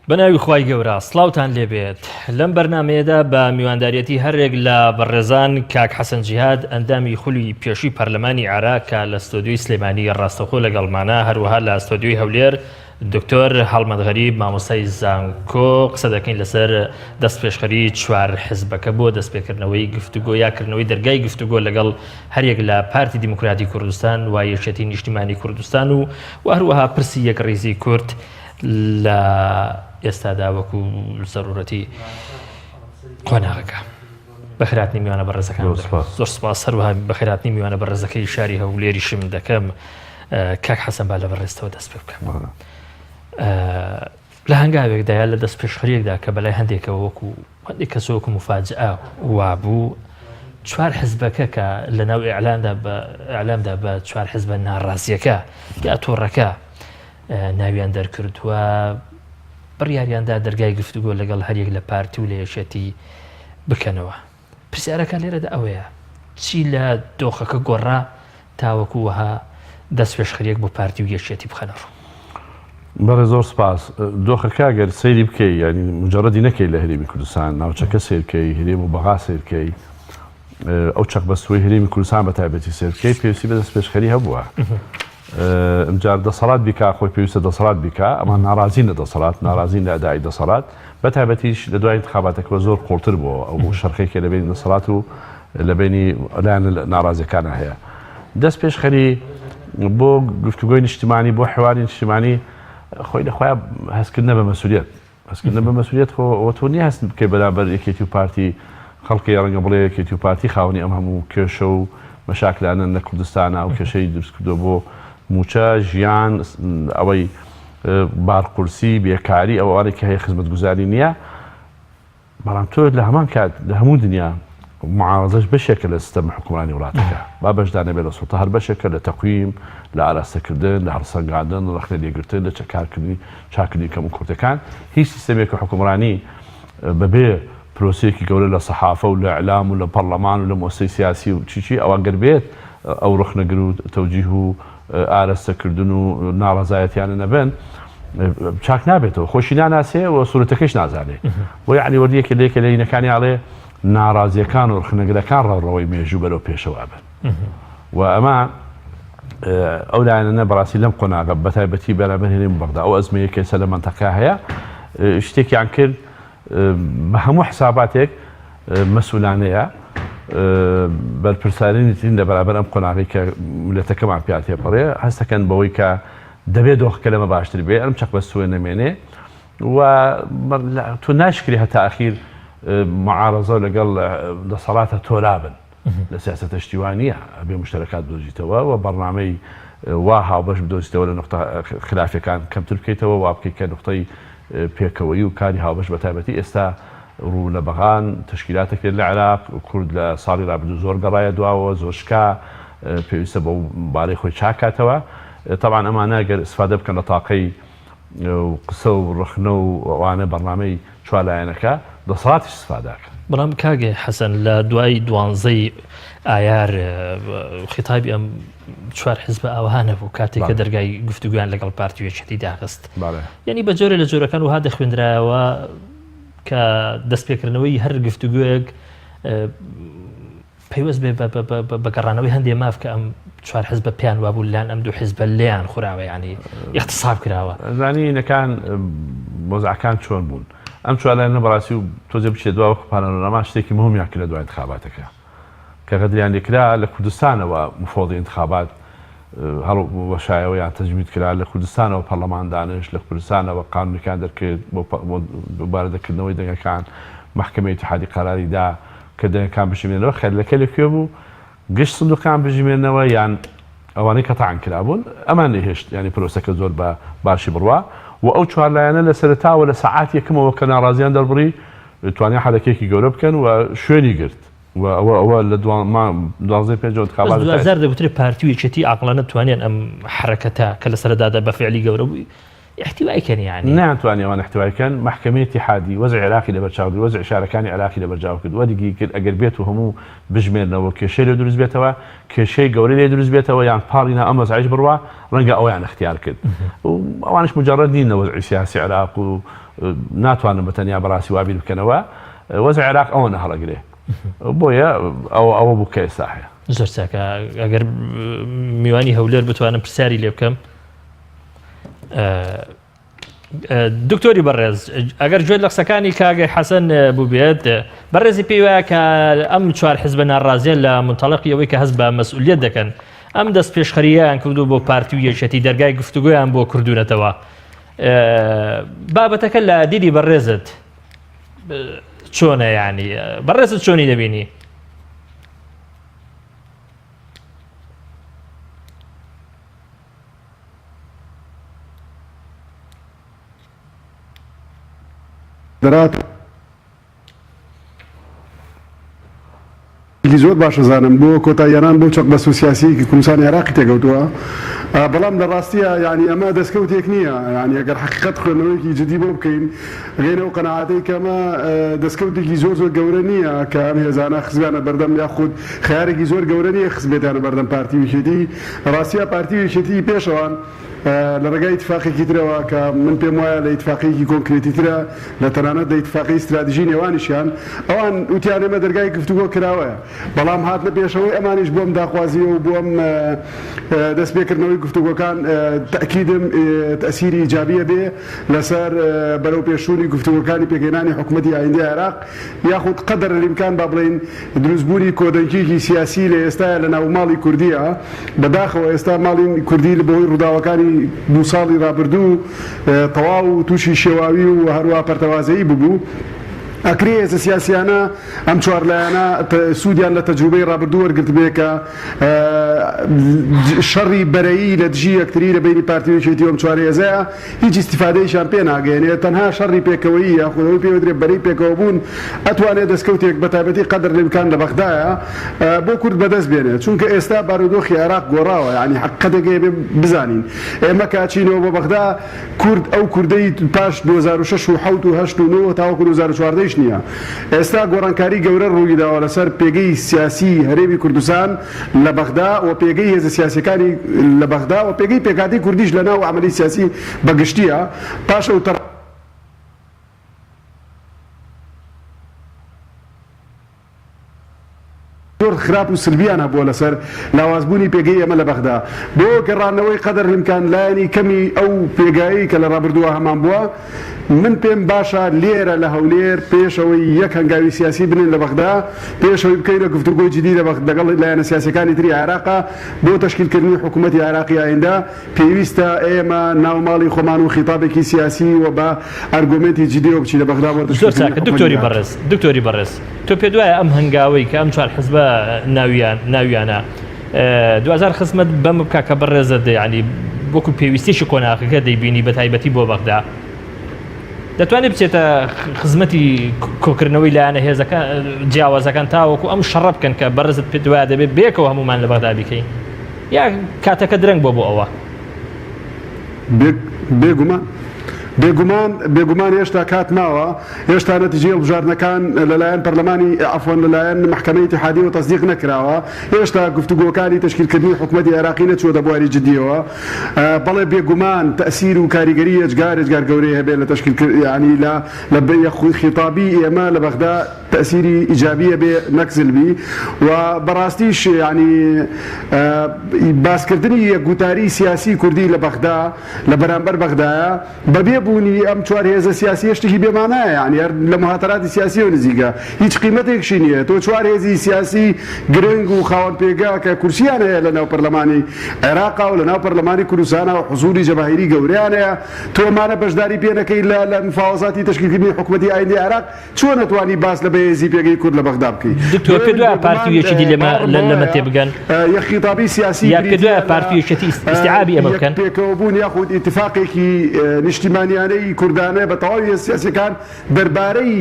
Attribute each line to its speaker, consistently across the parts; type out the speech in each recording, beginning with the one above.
Speaker 1: بەناوی خوای گەورە سڵاوتان لێبێت لەم بەرنمەیەدا بە میوانداریەتی هەرێک لە بەڕێزان کاک حەسەن جیهاد ئەندامی خولی پێشووی پەرلەمانی عێراق کە لە ستۆدیۆی سلێمانی ڕاستەوخۆ لەگەڵمانە هەروەها لە ستۆدیۆی هەولێر دکتۆر هەڵمەت غەریب مامۆستای زانکۆ قسە دەکەین لەسەر دەستپێشخەری چوار حیزبەکە بۆ دەستپێکردنەوەی گفتوگۆ یاکردنەوەی دەرگای گفتوگۆ لەگەڵ هەرێک لە پارتی دیموکراتی کوردستان و یەکێتی نیشتیمانی کوردستان و هەروەها پرسی یەک ڕێزی کورد لە ئێستادا وەکو زەرورەتی قۆناغەکە بەخێراتنی میوانە بەڕێزەکان زۆر سوپاس هەروەها بەخێراتنی میوانە بەڕێزەکەی شاری هەولێریشم دەکەم کاک حەسەن با لە بەڕێستەوە دەست پێ بکەم لە هەنگاوێکدایە لە دەست پێشخەریەکدا کە بەلای هەندێکەوە وەکو هەندێک کەس وەکو مفاجئە وابوو چوار حیزبەکە کە لە ناو ئیعلامدا بە چوار حیزبە ناڕازیەکە یا تۆڕەکە ناویان دەرکردووە بڕیاریاندا دەرگای گفتوگۆ لەگەڵ هەرێک لە پارتی و لە یەکێتی بکەنەوە پرسیارەکە لێرەدا ئەوەیە چی لە دۆخەکە گۆڕا تاوەکو وەها دەست پێشخەریەک بۆ پارتی و یەکێتی بخەنەڕوو
Speaker 2: بەڕێ زۆر سپاس دۆخەکە گەر سەیری بکەی ینی مجرڕەدی نەکەی لە هەرێمی کوردستان ناوچەکە سیرکەی هەرێم و بەغا سیرکەی ئەو چەق بەستوی هەرێمی کوردستان بە تایبەتی سیرکەی پێویستی بە دەست پێشخەری هەبووە ئەمجار دەسەڵات بیکا خۆی پێویستە دەسەڵات بیکا ئەمان ناڕازین لە دەسەڵات ناڕازین لە ئەدای دەسەڵات بە تایبەتیش لە دوای انتخاباتەکەوە زۆر قوڵتر بووە ئەو شەرخێکی لە بینی دەسەڵات و لە بینی لایەن ناڕازیەکانە هەیە دەست پێشخەری بۆ گفتوگۆی نیشتیمانی بۆ حێواری نیشتیمانی خۆی لەخوایە هەستکردنە بە مەسوولیت هەستکردنە بە مەسوولیت خۆ تۆ نیە هەست بکەی بەرامبەر یەکێتی و پارتی خەڵکی ڕەنگە بڵێ یەکێتی و پارتی خاوەنی ئەم هەموو کێشە و مەشاکلانە لە کوردستانە و کێشەی دروستکردووە بۆ موچە ژیان ئەوەی بارقورسی بێکاری ئەوانێک کە هەیە خزمەتگوزاری نییە بەڵام تۆ لە هەمان کات لە هەموو دنیا معارەزەش بەشێکە لە سیستەمی حکومڕانی وڵاتەکە با بەشدانە بێت لە سوڵتە هەر بەشێکە لە تەقویم لە ئاراستەکردن لە هەڵسەنگاندن ڕەخنە لێگرتن لە چاکردنی کەم و کورتەکان هیچ سیستەمێکە حکومڕانی بەبێ پرۆسەیەکی گەورە لە سەحافە و لە ئیعلام و لە پەرلەمان و لە مؤسسەی سیاسی و چی ئەوەگەر بێت ئەو ڕەخنەگر و تەوجیه و ئاراستەکردن و ناڕەزایەتیانە نەبن چاک نابێتەوە خۆشی ناناسێ و سوورەتەکەش نازانێ بۆ یعنی وەردیەکە لێکە لە هینەکانی ئاڵێ ناڕازیەکان و ڕخنەگرەکان ڕەوڕەوەی مێژوو بەرەو پێشەوە بن و ئەمە ئەو لایەنە بەڕاستی لەم قۆناغە بەتایبەتی بەرامبەر هێرێمی بەغدا ئەو ئەزمەیە کێسە لە منتەقە هەیە شتێکیان کرد بە هەموو حساباتێک مەسئولانەیە بەرپرسانی ترین لە بەرامبەر ئەم قۆناغی کە ملەتەکەمان پیا تێپەڕێ هەستەکەن بەوەی کە دەبێت دۆخەکە لەمە باشتر بێ ئەم چەق بەستوێ نەمێنێ و تۆ ناشکری هەتا ئەخیر معارەزە لەگەڵ دەسەڵاتە تۆرابن لە سیاسەتە شتیوانیە ئەبێ مشتەرەکات بدۆزیتەوە و بەڕنامەی وا هاوبەش بدۆزیتەوە لە نقطە خلافەکان کەمتر بکەیتەوە وا بکەیت کە نقطەی پێکەوەی و کاری هاوبەش بە تایبەتی ئێستا ڕوو لە بەغان تشکیلاتێک لە عێراق کورد لە ساڵی ڕابردوو زۆر گەڕایە دواوە زۆر شکا پێویستە بۆ بارەی خۆی چاکاتەوە طبعاً ئەمانە گەر ئیسفادە بکەن لە تاقەی قسە و ڕخنە و ئەوانە بەرنامەی چوارلایەنەکە دەسەڵاتی ئیسفادەکە
Speaker 1: بەڵام کاگێ حەسەن لە دوای دوانزەی ئایار خیتابی ئەم چوار حیزبە ئەوها نەبوو کاتێک کە دەرگای گفتوگویان لەگەڵ پارتی و یەکێتی داخست یعنی بە جۆرە لە جۆرەکان وها دەخوێنرایەوە کە دەستپێکردنەوەی هەر گفتوگویەک پەیوەست بێ بە گەڕانەوەی هەندێک ماف کە ئەم چوار حیزبە پێیان وابوو لایەن ئەم دوو حیزبە لێیان خوراوە ینی اغتساب کراوە
Speaker 2: زانینەکان مۆزعەکان چۆن بوون ئەم چوارلایەنە بەڕاستی و تۆزێ بچێت دوا وەکو پانۆراما شتێکی مهمیان کرد لە دوای انتخاباتەکە کە غەدریان لێکرا لە کوردستانەوە مفۆڵی انتخابات هەڵ وەشایەوە یان تەجوید کرا لە کوردستانەوە پەرلەمان دانش لە کوردستانەوە قانونەکان دەرکرد بۆ بارەدەکردنەوەی دەنگەکان محکەمەی اتحادی قەراری دا کە دەنگەکان بژمێنەوە خێرلەکە لەکوێ بوو گشت سندوقان بژمێنەوە یان ئەوانەی کە تەعین کرابوون ئەمان نەهێشت ینی پرۆسەکە زۆر بە باشی بڕوا و ئەو چوارلایەنە لە سەرەتاوە لە سەعات یەکەمەوە کە ناڕازیان دەربڕی توانای حەلەکێکی گەورە بکەن و شوێنی گرت و ئەوە لە دوازدە پێنج انتخابات
Speaker 1: 2010 دەگوترێت پارتی و یەکێتی عاقلانە توانیان ئەم حرەکەتە کە لە سەرەدادا بە فعلی گەورە بووی احتوایکەن یعنی
Speaker 2: ناتوانێوان احتوایکەن محکمەی اتحادی وەزعی عێراقی لەبەرچاو وەزع شارەکانی عێراقی لەبەرچاو کرد وەرگی کرد ئەگەر بێت و هەموو بژمێرنەوە کێشەی لێ دروست بێتەوە کێشەی گەورەی لێ دروست بێتەوە یان پاڵینا ئەم وەزعیش بڕوا ڕەنگە ئەویان اختیار کرد و ئەوانش مجرد نین لە وەزعی سیاسی عێراق و ناتوانن بەتەنیا بەڕاستی وابیر بکەنەوە وەزع عێراق ئەوە نەهەڵەگرێ بۆیە ئەوە بوو کە ئێستا هەیە
Speaker 1: زۆر چاکە ئەگەر میوانی هەولێر بتوانم پرسیاری لێ بکەم دکتۆری بەڕێز ئەگەر گوێت لە قسەکانی کاگەی حەسەن بوو بێت بەڕێزی پێی وایە کە ئەم چوار حیزبە ناڕازیە لە منتەڵەقی ئەوەی کە هەست بە مەسئولیەت دەکەن ئەم دەست پێشخەریەیان کردو بۆ پارتی و یەکێتی دەرگای گفتوگۆیان بۆ کردوونەتەوە بابەتەکە لە دیدی بەڕێزت چۆنە یعنی بەڕێزت چۆنی دەبینی؟
Speaker 3: دەرات زۆر باشە زانم بۆ کۆتاییانان بۆ چەق بەست و سیاسیەکی کوردستانی عێراقی تێگەوتووە بەڵام لە ڕاستیە ینی ئەمە دەستکەوتێک نییە ینی ئەگەر حقیقەت خوێندنەوەیەکی جدی بۆ بکەین غێنە و قەناعەتەی کە ئەمە دەستکەوتێکی زۆر گەورە نییە کە ئەم هێزانە خزبیانە بەردەم یاخود خیارێکی زۆر گەورە نییە خزبێتیانە بەردەم پارتی یەکێتی ڕاستیە پارتی یەکێتی پێشەوان لە ڕێگای اتفاقێکی ترەوە کە من پێم وایە لە اتفاقێکی کۆنکرێتی ترە لە تەنانەت لە اتفاقی استراتیژی نێوانیشیان ئەوان وتیان ئێمە دەرگای گفتوگۆ کراوەیە بەڵام هاتنە پێشەوەی ئەمانیش بۆم داخوازیە و بۆم دەستپێکردنەوەی گفتوگۆکان تەکیدم تەسیری ئیجابیە بێ لەسەر بەرەو پێشووری گفتوگۆکانی پێگەێنانی حکوومەتی ئایندەی عێراق یاخود قەدەر لەریمکان با بڵێن دروستبوونی کۆدەنکێکی سیاسی لە ئێستاە لە ناو ماڵی کوردیە بەداخەوە ئێستا ماڵی کوردی لە بەهۆی ڕووداوەکانی دو ساڵی ڕابردوو تەواو تووشی شێواوی و هەروە پەرتەوازەیی ببوو ئەکرێ هێزە سیاسیانە ئەم چوارلایەنە سوودیان لە تەجروبەی ڕابردوو وەرگرت بێ کە شەڕی بەرەیی لە دژی یەکتری لە بینی پارتی یەکێتی ئەم چوار هێزەیە هیچ ئیستیفادەیشان پێ ناگەێنێت تەنها شەڕی پێکەوەیی یاخودەوەی پێ دەدرێت بەرەی پێکەوە بوون ئەتوانێت دەستکەوتێک بە تایبەتی قەدر لەمکان لە بەغدایە بۆ کورد بەدەست بێنێت چونکە ئێستا بارودۆخی عێراق گۆڕاوە ینی حقیقەتێکی بزانین ئێمە کاچینەوە بۆ بەغدا کورد ئەو کوردەی پاش 2006 و 7 و 8 و 9 تاوەکو 2014 نییە ئێستا گۆڕانکاری گەورە ڕوویداوە لەسەر پێگەی سیاسی هەرێمی کوردستان لە بەغدا و پێگەی هێزە سیاسیەکانی لە بەغدا و پێگەی پێکاتی کوردیش لە ناو عملی سیاسی بەگشتیە پاشە و زۆر خراپ و سلبیانە بۆ لەسەر لاوازبوونی پێگەی ئەمە لە بەغدا بۆ گەڕانەوەی قەدەر لەمکان لایەنی کەمی ئەو پێگایی کە لە ڕابردووە هەمان بووە من پێم باشە لێرە لە هەولێر پێشەوەی یەک هەنگاوی سیاسی بنین لە بەغدا پێشەوەی بکەینە گفتوگۆی جدی لەگەڵ لایەنە سیاسیەکانی تری عێراقا بۆ تەشکیلکردنی حکوومەتی عێراقی ئایندە پێویستە ئێمە ناوماڵی خۆمان و خیتابێکی سیاسی و بە ئەرگومنتی جدی و بچی لە بەغدا بۆ
Speaker 1: دکتۆری بەڕێز تۆ پێ دوایە ئەم هەنگاوەی کە ئەم چوار حیزبە ناویانە 2000 خزمەت بەم بکە کە بەڕێزت ینی وەکو پێویستیشی کۆناغەکە دەیبینی بە تایبەتی بۆ بەغدا دەتوانێت بچێتە خزمەتی کۆکردنەوەی لایەنە هێزەکە جیاوازەکان تاوەکو ئەم شەڕە بکەن کە بەڕێزت پێ دوایە دەبێت بێکەوە هەمومان لە بەغدا بیکەین یا کاتەکە درەنگ بۆ ئەوە
Speaker 3: بێگومان هێشتا کات ماوە هێشتا نەتیجەی هەڵبژاردنەکان لەلایەن پەرلەمانی عەفوەن لەلایەن محکەمەی اتحادی و تەصدیق نەکراوە هێشتا گفتوگۆکانی تەشکیلکردنی حکوومەتی عێراقی نەچووە بواری جدیەوە بەڵێ بێگومان تەسیر و کاریگەری ئەجگار گەورەی هەبێت لە تەشکیلکردنی ینی لە بەیەخوی خیتابی ئێمە لە بەغدا تەسیری ئیجابیە بێ نەک سلبی و بەڕاستیش ینی باسکردنی یەکگوتاری سیاسی کوردی لە بەغدا لە بەرامبەر بەغدایە بەبێ بوونی ئەم چوار هێزە سیاسی هێشتێکی بێمانایە ینی لە مهاتەراتی سیاسی و نزیکە هیچ قیمەتێکشی نییە تۆ چوار هێزی سیاسی گرنگ و خاوەن پێگا کە کورسیان هەیە لە ناو پەرلەمانی عێراقا و لە ناو پەرلەمانی کوردستانە و حوزوری جەماهیری گەورەیان هەیە تۆمانە بەشداری پێ نەکەی لە مفاوەزاتی تەشکیلکردنی حکوومەتی ئایندەی عێراق چۆن نەتوانی باس لە هێزی پێگەی کورد لە بەغدا بکەیت.
Speaker 1: دکتۆر کردووە پارتیەکی دی لەمە تێبگەن
Speaker 3: یەک خیتابی سیاسی
Speaker 1: یا کردووە پارتیەکی استیعابی ئەمە بکەن
Speaker 3: پێکەوەبوون یاخود ئیتفاقێکی نیشتیمانیانەی کوردانە بە تەواوی سیاسەکان دەربارەی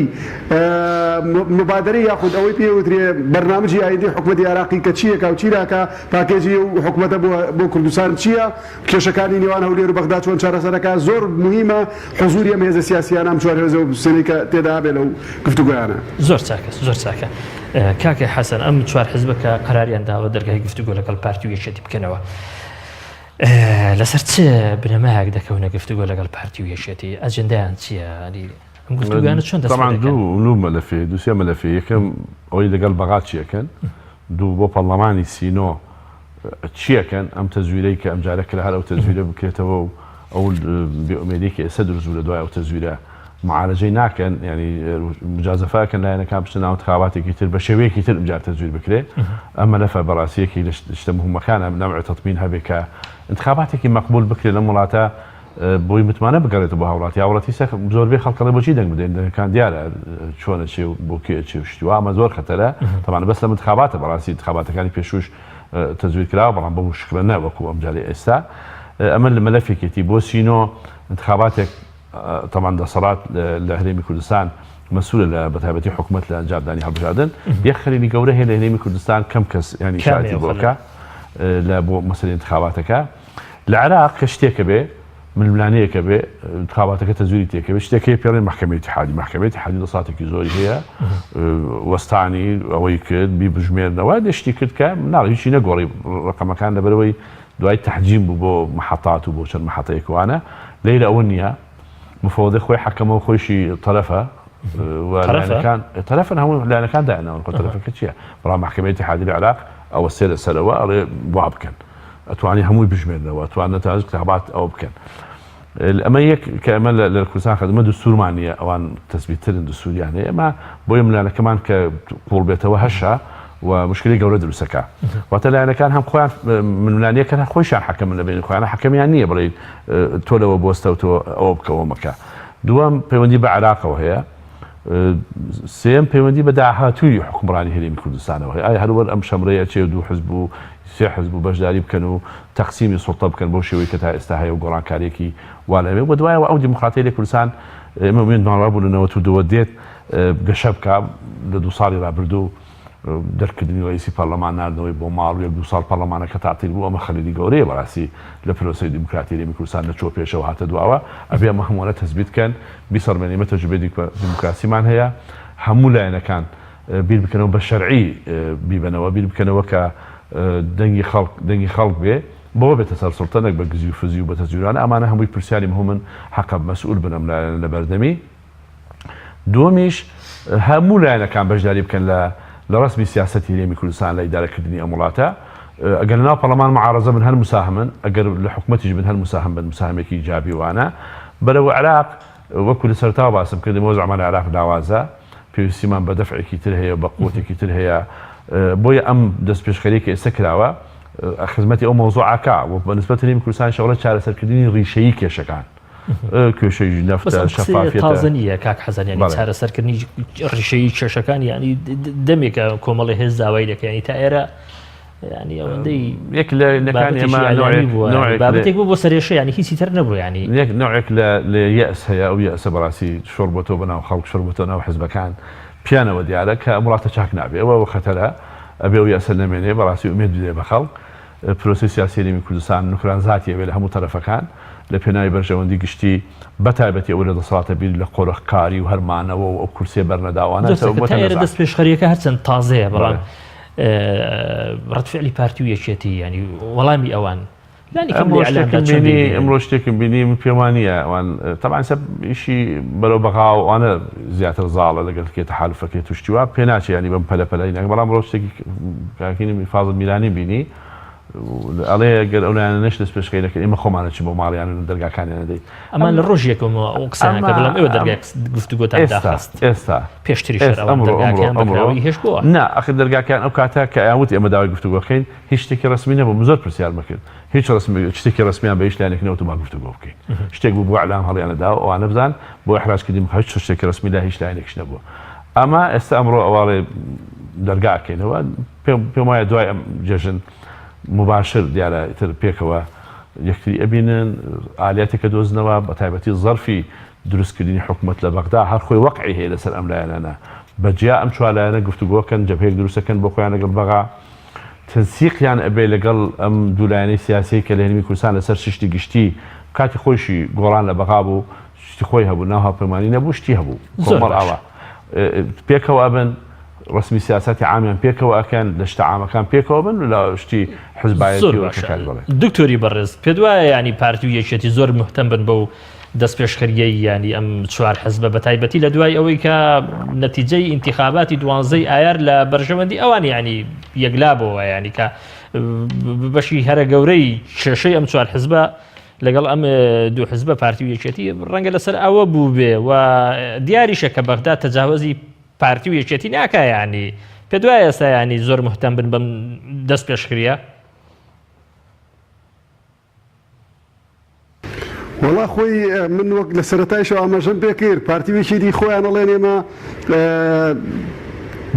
Speaker 3: مبادرەی یاخود ئەوەی پێوترێ بەرنامجی ئایندی حکوومەتی عێراقی کە چیەکە و چیراکە پاکێجی و حکوومەتە بۆ کوردستان چییە کێشەکانی نێوان هەولێر و بەغدا چۆن چارەسەرەکە زۆر مهمە حضوری ئەم هێزە سیاسیانە ئەم چوار هێزە و سێنەی کە تێدا بێ لەو گفتوگویانە.
Speaker 1: زۆر چاکە کاکە حەسەن ئەم چوار حزبەکە قەراریان داوە دەرگای گفتوگۆ لەگەڵ پارتی و یەکێتی بکەنەوە لەسەر چ بنەمایەک دەکەونە گفتوگۆ لەگەڵ پارتی و یەکێتی ئەجندایان چییە ئەم گفتوگویانە چۆن
Speaker 2: طبعا دوو مەلەفێ دووسێ مەلەفێ یەکەم ئەوەی لەگەڵ بەغا چیەکەن دوو بۆ پەرلەمانی سینۆ چیەکەن ئەم تەزویرەی کە ئەمجارە کرا هەر ئەو تەزویرە بکرێتەوە و ئەو بێئومێدی کە ئێستا دروست لە دوای ئەو تەزویرە معالجەی ناکەن ینی مجازەفاکەن لایەنەکان بچنە ناو انتخاباتێکی تر بە شێوەیەکی تر ئەمجار تەزویر بکرێ ئەم مەلەفە بەڕاستیەکی لە شتە مهمەکانە نەوعی تەتبین هەبێ کە انتخاباتێکی مەقبول بکرێت لەم وڵاتە بۆی متمانە بگەڕێتەوە بە هاوڵاتی هاوڵاتی سەر زۆربەی خەڵکەڵێ بۆچی دەنگ بدەین دەنگەکان دیارە چۆنە چێ و بۆ کێ چێ و شتیوە ئەمە زۆر خەتەرە طبعا بەس لە انتخاباتە بەڕاستی انتخاباتەکانی پێشوش تەزویر کراوە بەڵام بەو شکلە نەوەکو ئەمجارێ ئێستا ئەمە لە مەلەفێکێتی بۆ سینۆ انتخاباتێک طبعا دەسەڵات لە هەرێمی کوردستان مەسوولە لە بەتایبەتی حکوومەت لە ئەنجامدانی هەڵبژاردن یەک خەریکی گەورە هەیە لە هەرێمی کوردستان کەم کەس ینی شایەتی بۆکە لە بۆ مەسەلەی انتخاباتەکە لە عێراق کە شتێکە بێ ململانەیەکە بێ انتخاباتەکە تەزویری تێکەوێ شتێکی پێڵێن محکەمەی اتحادی دەسەڵاتێکی زۆری هەیە وەستانی ئەوەی کرد بیبژمێردنەوە دەشتی کرد کە ناڵ هیچی نەگۆڕی ڕقەمەکان لەبەرەوەی دوای تەحجیم بوو بۆ محەتات و بۆ چەند محەتەیەکوانە لەیلە ئەوە نییە مفۆدە خۆی حەکەمەوە خۆشی تەرەفە ولایەنەکان تەرەفن هەموو لایەنەکان داێنەوە تەرەفەکە چییە بەڵام محکەمەی اتحادی لە عێراق ئەوە سێ لەسەرەوە ئەڵێ وا بکەن ئەتوانی هەمووی بژمێنەوە ئەتوانە تا انتخابات ئەوە بکەن ئەمە یەک کە ئەمە لە کوردستان خەدمە دوستورمان نیە ئەوان تەثبیتترن دوستوریان هەیە ئەمە بۆیە ملایەنەکەمان کە قوڵ بێتەوە هەشە و مشکلی گەورە دروستەکە واتە لایەنەکان هەم خۆیان ململانیەکە خۆیشان حەکەمن لە بین خۆیانە حەکەمیان نییە بڵێ تۆ لەوە بۆستە و تۆ ئەوە بکەوە مەکە دووەم پەیوەندی بە عێراقەوە هەیە سێم پەیوەندی بە داهاتووی حکومڕانی هەرێمی کوردستانەوە هەیە هەروەر ئەم شەمرەیە چێ دوو حزب و سێ حزب و بەشداری بکەن و تەقسیمی سوڵتە بکەن بۆ شێوەی کە تا ئێستا هەیە و گۆڕانکارێکی وا لەوێ بۆ دوایەوە ئەو دیموکراتیای لە کوردستان ئێمە ئومێدمانڕا بوونەوە تو دەوە دێت گەشە بکە لە دوو ساڵی ڕابردوو دەرکردنی ڕئیسی پەرلەمان ناردنەوەی بۆ ماڵ و یەک دوو ساڵ پەرلەمانەکە تاعتیل بوو ئەمە خەلیلی گەورەیە بەڕاستی لە پرۆسەی دیموکراتی هەرێمی کوردستان لە چۆ پێشەوە هاتە دواوە ئەبێ ئەمە هەمووانە تەثبیت بکەن بیسەڵمێنیمە تەجروبەی دیموکراسیمان هەیە هەموو لایەنەکان بیر بکەنەوە بە شەرعی بیبنەوە بیر بکەنەوە کە دەنگی خەڵک بێ بۆ بێتە سەر سڵتەنێک بە گزی و فزی و بە تەزویرانە ئەمانە هەمووی پرسیاری هەمومن حەقە مەسئول بنەم لە بەردەمی دووەمیش هەموو لایەنەکان بەشداری بکەن لە ڕسمی سیاسەتی هەرێمی کوردستان لە ئیدارەکردنی ئەم وڵاتە ئەگەر لەناو پەرلەمان معارەزە بن هەر مساهمن ئەگەر لە حکوومەتیش بن هەر مساهم بن مساهمێکی ایجابی وانە بەرەو عێراق وەکو لە سەرتاوە باسم کردم زعما لە عێراق داوازە پێویستیمان بە دەفعێکی تر هەیە بە قووەتێکی تر هەیە بۆیە ئەم دەست پێشخەریەکە ئێستا کراوە خزمەتی ئەو مۆزوعەکە بە نسبەت هەرێمی کوردستان شەڕە چارەسەرکردنی ڕیشەیی کێشەکان کێشەی نەفتە شەفافیەتە
Speaker 1: تازەنیە کاک حەزان ینی چارەسەرکردنی ڕیشەیی کێشەکان ینی دەمێکە کۆمەڵی هێز داوای دەکەن ینی تا ئێرە ینی ئەوەندەی
Speaker 2: یەک لە نەکانی ئەمە
Speaker 1: بابەتێک بوو بۆ سەرێشە ینی هیچی تر نەبوو ینی
Speaker 2: یەک نوعێک لە یەس هەیە ئەو یەسە بەڕاستی شۆڕ بۆ تۆ بەناو خەڵک شۆڕ بۆ تۆ ناو حزبەکان پیانەوە دیارە کە وڵاتە چاک نابێ ئەوە خەتەرە ئەبێ و یاسە نەمێنێ بەڕاستی ئومێد بدێ بە خەڵک پرۆسی سیاسی هەرێمی کوردستان نوکرانزاتی ئەوێ لە هەموو تەرەفەکان لە پێناوی بەرژەوەندی گشتی بەتایبەتی ئەوە لە دەسەڵاتە بیر لە قۆرەخکاری و هەرمانەوە و ئەو کورسیە بەرنەداوانە
Speaker 1: ئێرە دەست پێشخەریەکە هەرچەند تازەیە بەڵام ڕەتفعلی پارتی و یەکێتی ینی وەڵامی ئەوان
Speaker 2: ئەمڕۆ شتێکم بینی من پێوانیە ئەوان تەبان سەب ئیشی بەرەو بەغاوانە زیاتر زاڵە لەگەڵ کێتە حالفەکەی توشتیوە پێ ناچێ ینی بەم پەلەپەلەی نەک بەڵام ڕۆ شتێکی کاکینی فازڵ میرانی بینی ئەڵێ گەر ئەولایانە نەش دەست پێشخەری دەکەن ئێمە خۆمانە چی بۆ ماڵیان دەرگاکانیان دەیت
Speaker 1: ئەمان لە ڕۆژێکەوە ئەو قسانەکە بەڵام ئێوە دەرگای گفتوگۆتان داخست
Speaker 2: ئێستا
Speaker 1: پێشتری ئەمڕۆ هێش بووە
Speaker 2: نا ئەخر دەرگاکان ئەو کاتە کە ئەوت ئێمە داوای گفتوگۆکەین هیچ شتێکی ڕسمی نەبوو زۆر پرسیار مەکرد هیچ شتێکی ڕسمیان بە هیچ لایەنێک نەوتمان گفتوگۆ بکەین شتێک بوو بۆ ئەعلام هەڵیانەدا ئەوانە بزان بۆ ئەحراجکردنی هیچ شتێکی ڕسمی لا هیچ لایەنێکش نەبووە ئەمە ئێستا ئەمڕۆ ئەوواڵێ دەرگاکەینەوە پێم وایە دوای ئەم جێژن مباشر دیارە تر پێکەوە یەکتری ئەبینن ئالاتێکە دۆزنەوە بە تایبەتی زەرفی دروستکردنی حکوومەت لە بەغدا هەر خۆی وەقعی هەیە لەسەر ئەم لایەنانە بەجیا ئەم چوارلایەنە گفتوگۆکەن جەبهەیەک دروستەکەن بۆ خۆیان لەگەڵ بەغا تەنسیقیان ئەبێ لەگەڵ ئەم دوولایەنەی سیاسی کە لە هەرێمی کوردستان لەسەر شتی گشتی کاتی خۆشی گۆڕان لە بەغا بوو شتی خۆی هەبوو ناو هاوپەیمانی نەبوو شتی هەبوو کۆمەڵ ئاوا پێکەوە بن ڕسمی سیاسەتی عامیان پێکەوە ئەکەن لە شتە عامەکان پێکەوە بن لە شتی حزبایەتی
Speaker 1: دکتۆری بەڕێز پێ وایە ینی پارتی و یەکێتی زۆر محتەم بن بەو دەست پێشخەریەی ینی ئەم چوار حزبە بە تایبەتی لە دوای ئەوەی کە نەتیجەی ئینتیخاباتی 12 ئایار لە بەرژەوەندی ئەوان ینی یەکلابەوە ینی کە بەشی هەرە گەورەی کێشەی ئەم چوار حزبە لەگەڵ ئەم دوو حزبە پارتی و یەکێتی ڕەنگە لەسەر ئەوە بوو بێ و دیاریشە کە بەغدا تەجاوزی پارتی و یەکێتی ناکە ینی پێ دوای ئێستا ینی زۆر محتەم بن بەم دەست پێشخریە
Speaker 3: وڵا خۆی من وەک لە سەرەتایشەوە ئاماژەم پێ کرد پارتی وێکێتی خۆیان ئەڵێن ئێمە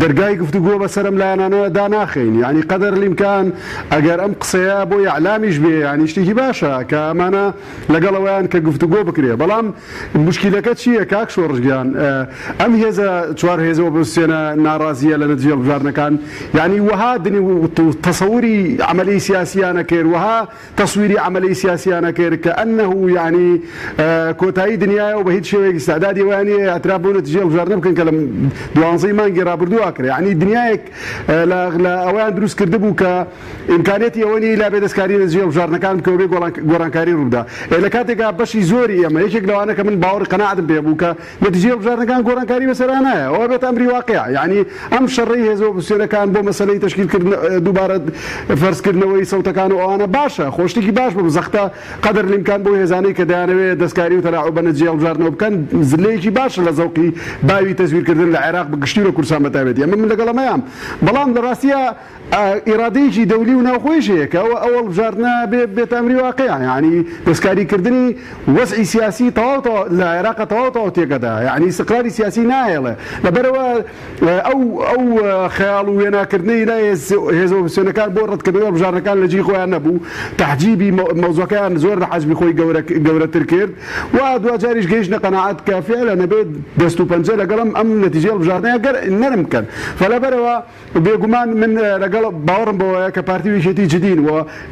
Speaker 3: دەرگای گفتوگۆ بەسەرم لایەنانە داناخین ینی قەدەر الإمکان ئەگەر ئەم قسەیە بۆ یعلامیش بێ ینی شتێکی باشە کە ئەمانە لەگەڵەوەیان کە گفتوگۆ بکرێ بەڵام مشکلەکە چییە کاک شۆڕژگیان ئەم هێزە چوار هێزەوە بستێنە ناڕازیە لە نەتیجە بژاردنەکان ینی وەها دنی تەسەووری عملی سیاسیانە کرد وەها تەسویری عملی سیاسیانە کرد کە ئەنەه ینی کۆتایی دنیاە و بە هیچ شێوەیەکی استعدادی وانە ئەترا بۆ نەتیجە بژاردن بکەن کە لە 12 مانگی ڕابردووە ینی دنیایەک لە ئەویان دروست کرده بوو کە ئیمکانێتی ئەوەنی لا بێدەستکاری نەتیجە بژاردنەکان کە بێ گۆڕانکاری ڕوودا لە کاتێکا بەشی زۆری ئەمە یەکێک لەوانە کە من باوەڕی قەناعەتم پێ بوو کە نەتیجە بژاردنەکان گۆڕانکاری بەسەرانایە ئەوە بێت ئەمری واقعە ینی ئەم شەڕی هێزەوە بستێنەکان بۆ مەسەلەی تەشکیلکردن دووبارە فەرزکردنەوەی سەوتەکان و ئەوانە باشە خۆشتێکی باش بوو زەختە قەدەر الإمکان بۆ هێزانەی کە دەیانەوێت دەستکاری و تەلاعوب بە نەتیجە بژاردنەوە بکەن زلەیەکی باشە لە زەوقی باوی تەزویرکردن لە عێراق بەگشتی و کوردستان بەتایبەتی ئەمە من لەگەڵەمەیان بەڵام لە ڕاستیە ئیرادەیەکی دەولی و ناوخۆیشەیە کە ئەوە بژاردنە بێت ئەمری واقعە ینی دەستکاریکردنی وەزعی سیاسی تەواو لە عێراقە تەواو تێکەدا ینی استقراری سیاسی نایەڵێ لەبەرەوە ئەو خەیاڵ و وێناکردنەی لای هێزە بستێنەکان بۆ ڕەتکردنەوە بژاردنەکان لە جێی خۆیان نەبوو تەحجیبی مەوزوعەکەیان زۆر لە حەجمی خۆی گەورەتر کرد و دوجاریش گەیشتنە قەناعەت کە فعلا نەبێت دەست و پەنجە لەگەڵم ئەم نەتیجە بژاردنەیە نەرم بکەن فلەبەرەوە بێگومان من لەگەڵ باوەڕم بەوەیە کە پارتی ویشێتی جدین و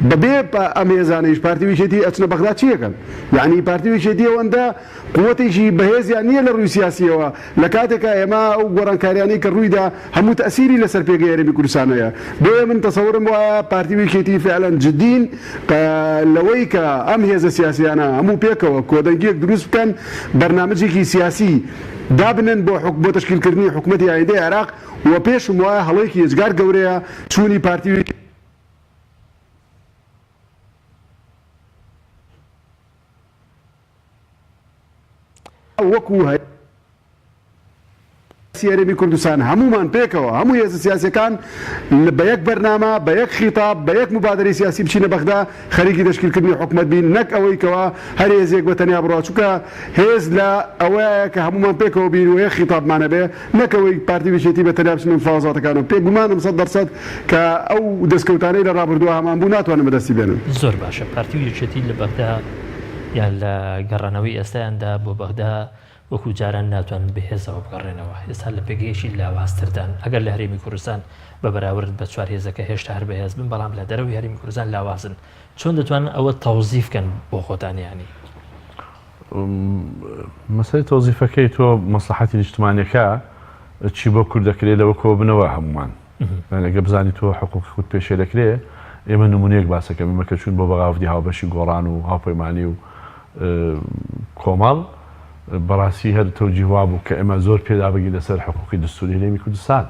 Speaker 3: بەبێ ئەم هێزانەیش پارتی ویشێتی ئەچنە بەغدا چیەکەن یعنی پارتی ویشێتی ئەوەندە قووەتێکی بەهێزیان نییە لە ڕووی سیاسیەوە لە کاتێکە ئێمە ئەو گۆڕانکاریانەی کە ڕوویدا هەموو تەسیری لەسەر پێگەی هەرێمی کوردستانەیە بۆیە من تەسەورم وایە پارتی ویشێتی فعلا جدین لەوەی کە ئەم هێزە سیاسیانە هەموو پێکەوە کۆدەنگیەک دروست بکەن بەرنامەجێکی سیاسی دابنن بۆ تشکیلکردنی حکوومەتی ئایندەی عێراق و پێشم وایە هەڵەیەکی هێزگار گەورەیە چوونی پارتی وەکو هەرێمی کوردستان هەمومان پێکەوە هەموو هێزە سیاسیەکان بە یەک بەرنامە بە یەک خیتاب بە یەک مبادرەی سیاسی بچینە بەغدا خەریکی تشکیلکردنی حکوومەت بین نەک ئەوەی کەوا هەر هێزێک بە تەنیا بڕوا چووکە هێز لە ئەوەیە کە هەمومان پێکەوە بین و یەک خیتابمانە بێ نەکەوەی پارتی ویشێتی بە تەنیا بچین مفاوزاتەکانەوە پێگومانم 100% کە ئەو دەستکەوتانەی لە ڕابردووە هەمان بوو ناتوانن بەدەستی بێنن
Speaker 1: زۆر باشە پارتی ویشێتی لە بەغدا یان لە گەڕانەوەی ئێستایاندا بۆ بەغدا وەکو جاران ناتوانن بەهێزەوە بگەڕێنەوە ئێستا لە پێگەیشی لاوازتردان ئەگەر لە هەرێمی کوردستان بە بەراورد بە چوار هێزەکە هێشتا هەر بەهێز بن بەڵام لە دەرەوەی هەرێمی کوردستان لاوازن چۆن دەتوانن ئەوە تەوزیفکەن بۆ خۆتانیانی
Speaker 2: مەسەلەی تەوزیفەکەی تۆ مەسلحەتی نیشتمانیەکە چی بۆ کورد دەکرێت لەوە کۆ بنەوە هەمومان ئەگە بزانی تۆ حقوقی خودت پێشێ دەکرێت ئێمە نمونەیەک باسەکە ئێمە چوون بۆ بەغاوردی هاوبەشی گۆڕان و هاوپەیمانی و کۆمەڵ بەڕاستی هەر تەوجیهوا بوو کە ئێمە زۆر پێدابگی لەسەر حقوقی دستوری هەرێمی کوردستان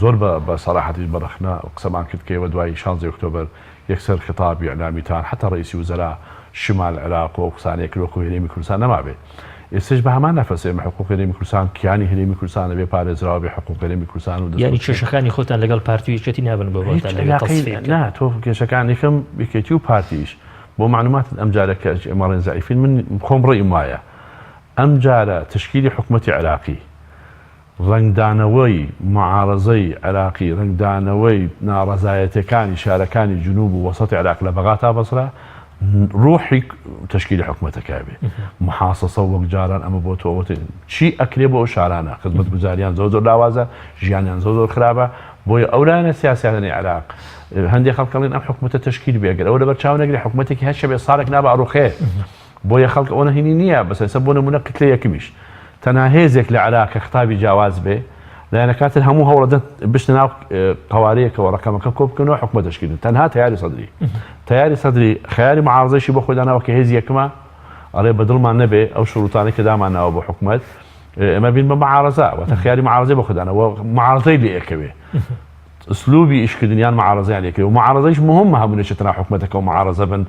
Speaker 2: زۆر بە سەراحەتیش بەرەخنا قسەمان کرد کە ئێوە دوای 16 ئۆکتۆبەر یەکسەر خطابی ئەعلامیتان حتا ڕئیسی وزەرا شمال عێراق و قسانەیەک وەکو هەرێمی کوردستان نەمابێت ئێستش بە هەمان نەفەس ئێمە حقوق هەرێمی کوردستان کیانی هەرێمی کوردستانە بێ پارێزراوە بێ حقوق هەرێمی کوردستان و
Speaker 1: یعنی کێشەکانی خۆتان لەگەڵ پارتی ویشێتی نابن بۆ
Speaker 2: نا تۆ کێشەکان یەکەم یەکێتی و پارتیش بۆ معلوماتت ئەم جارەکە ئەمەڕێن زعیفین من خۆم ڕێیم وایە ئەم جارە تشکیلی حکوومەتی عێراقی ڕنگدانەوەی معارەزەی عێراقی ڕنگدانەوەی ناڕەزایەتەکانی شارەکانی جنوب و وەسەتی عێراق لە بەغا تا بەسرا ڕوحی تشکیلی حکوومەتەکە بێ محاسەسە وەک جاران ئەمە بۆ تۆوەتی چی ئەکرێ بۆ ئەو شارانە خزمەت گوزاریان زۆر لاوازە ژیانیان زۆر خراپە بۆیە ئەولانە سیاسیاتنی عێراق هەندێک خەڵکەڵین ئەم حکوومەتە تشکیل بێگەر ئەو لەبەر چاو نەگری حکوومەتێکی هەشە بێ ساڵێک نابە ئەڕوخێ بۆیە خەڵک ئەوە هینی نییە بەسەر بۆ نمونە کتلە یەکمیش تەنها هێزێک لە عێراق کە خطابی جیاواز بێ لایەنە کاتر هەموو هەوڵەدە بشتە ناو قوارەیەکەوە ڕقەمەکە کۆ بکەنەوە حکوومەت تشکیلن تەنها تەیاری سەدری خەیاری معارزەیشی بۆ خۆی داناوە کە هێزی یەکمە ئەڵێ بەدڵمان نەبێ ئەو شروطانەی کە داماناوە بۆ حکوومەت ئێمە بین بە معارزە واتە خیاری معارزەی بۆ خۆدانەوە معارزەی لێ ئەکەوێ اسلوبی ئیشکردنیان معارزەیان لێکەوێ و معارزەیش مهمە هەموو نێچێتەنا حکوومەتەکە و معارزە بن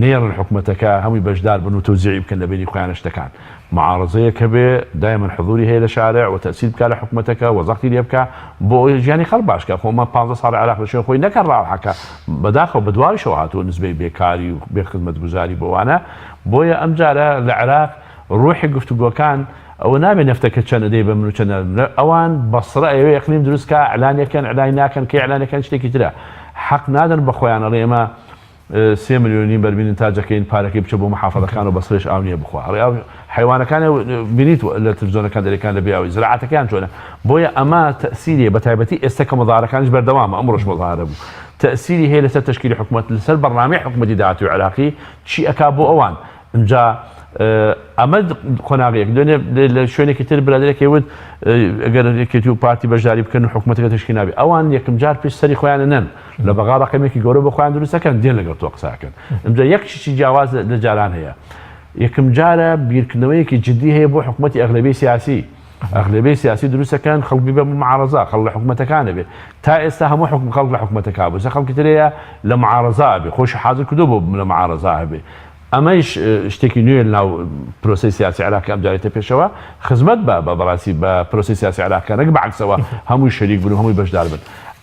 Speaker 2: نێڕن حکوومەتەکە هەمووی بەشدار بن و تەوزیعی بکەن لە بینی خۆیان شتەکان معارزەیە کە بێ دایما حضوری هەیە لە شارع و تەسییر بکات لە حکوومەتەکە وەزەقی لێ بکات بۆ ژیانی خەڵک باشکە خۆمە 15 ساڵ عێراق لە شوێن خۆی نەکەن ڕاوحەکە بەداخەوە بە دوایشەوە هاتووە نسبەی بێکاری و بێ خزمەتگوزاری بۆوانە بۆیە ئەم جارە لە عێراق ڕوحی گفتوگۆکان ئەوە نابێ نەفتەکە چەندە دەی بە من و چەندە ئەوان بەسڕە ئەوێ یەقلیم دروستکە ئەلانەکەن ئەلای ناکەن کە ئەلانەکەن شتێکی ترە حەق نادەن بە خۆیان ئەڵێ ئێمە 3 ملیۆنی بەربینن تاجەکەین پارەکەی بچە بۆ محافەڵەکان و بەسڕێش ئاو نییە بخوا حیوانەکان بینیت لە تلڤیزیۆنەکان دەرەکان لە بیاوی زراعەتەکان چۆنە بۆیە ئەمە تەسیریە بە تایبەتی ئێستا کە مەزارەکانش بەردەوامە ئەمڕۆژ مەزارە بوو تەسیری هەیە لەسەر تشکیلی حکوومەت لەسەر بەڕنامەی حکوومەتی داهاتووی عێراقی چی ئەکا بۆ ئەوان اینجا ئەمە قۆناغەیەک دوێنێ لە شوێنێکی تر برادێکی وت ئەگەر یەکێتی و پارتی بەشداری بکەن و حکوومەتەکە تشکیل نابێ ئەوان یەکم جار پێش سەری خۆیانە نەن لە بەغا ڕقەمێکی گەورە بە خۆیان دروستەکەن دێن لەگەڵ تۆ قساکەن اینجا یەکشی جیاواز لە جاران هەیە یەکم جارە بیرکردنەوەیەکی جدی هەیە بۆ حکوومەتی ئەغلبیەی سیاسی ئەغلبیەی سیاسی دروستەکان خەڵکی بە معارەزە خەڵ لە حکوومەتەکانە بێ تا ئێستا هەموو حکوم خەڵک لە حکوومەتەکە بوو خەڵکی ترەیە لە معارەزا بێ خۆش حاضر کردو بۆ لە معارەزا هەبێ ئەمەش شتێکی نوێ ناو پرۆسی سیاسی عێراقی ئەم جارێتە پێشەوە خزمەت بە بەڕاستی بە پرۆسی سیاسی عێراقیە نەک بەعکسەوە هەمووی شەریک بن و هەمووی بەشدار بن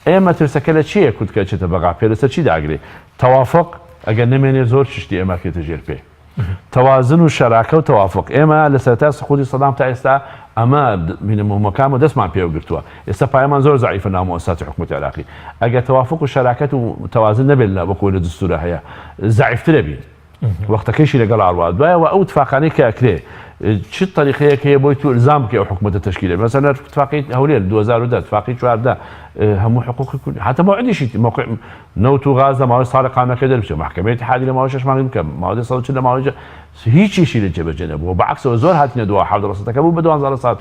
Speaker 2: ئێمە ترسەکە لە چییە کورتکە چێتە بەغا پێ لەسەر چی داگرێ تەوافق ئەگەر نمێنێ زۆر شتی ئێمە کێتە ژێر پێ تەوازن و شەراکە و تەوافق ئێمە لە سەرتا سەخودی سەدام تا ئێستا ئەمە مهمەکان و دەستمان پێ گرتووە ئێستا پایەمان زۆر زعیفە ناو مؤسساتی حکوومەتی عێراقی ئەگەر تەوافق و شەراکەت و تەوازن نەبێت لە وەکو لە دستورە هەیە زعیفترە بین وەختەکەیشی لەگەڵ ئاڕوا دوایەوە ئەو اتفاقانەی کە ئەکرێ چ طریقەیەک هەیە بۆی تو ئیلزام بکەی ئەو حکوومەتە تشکیل مەسەلەن اتفاقی هەولێر 2010 اتفاقی 14 هەموو حقوقی کورد حتا موعدیشی موقع نەوت و غاز لە ماوەی ساڵی قانونەکە دەربچێت محکەمەی اتحادی لە ماوەی 6 مانگی بکەم ماوەی 140 لە ماوەی هیچیشی لە جێبەجێ نەبووە بەعکسەوە زۆر هاتینە دوا 17% بوو بە 12 ساڵ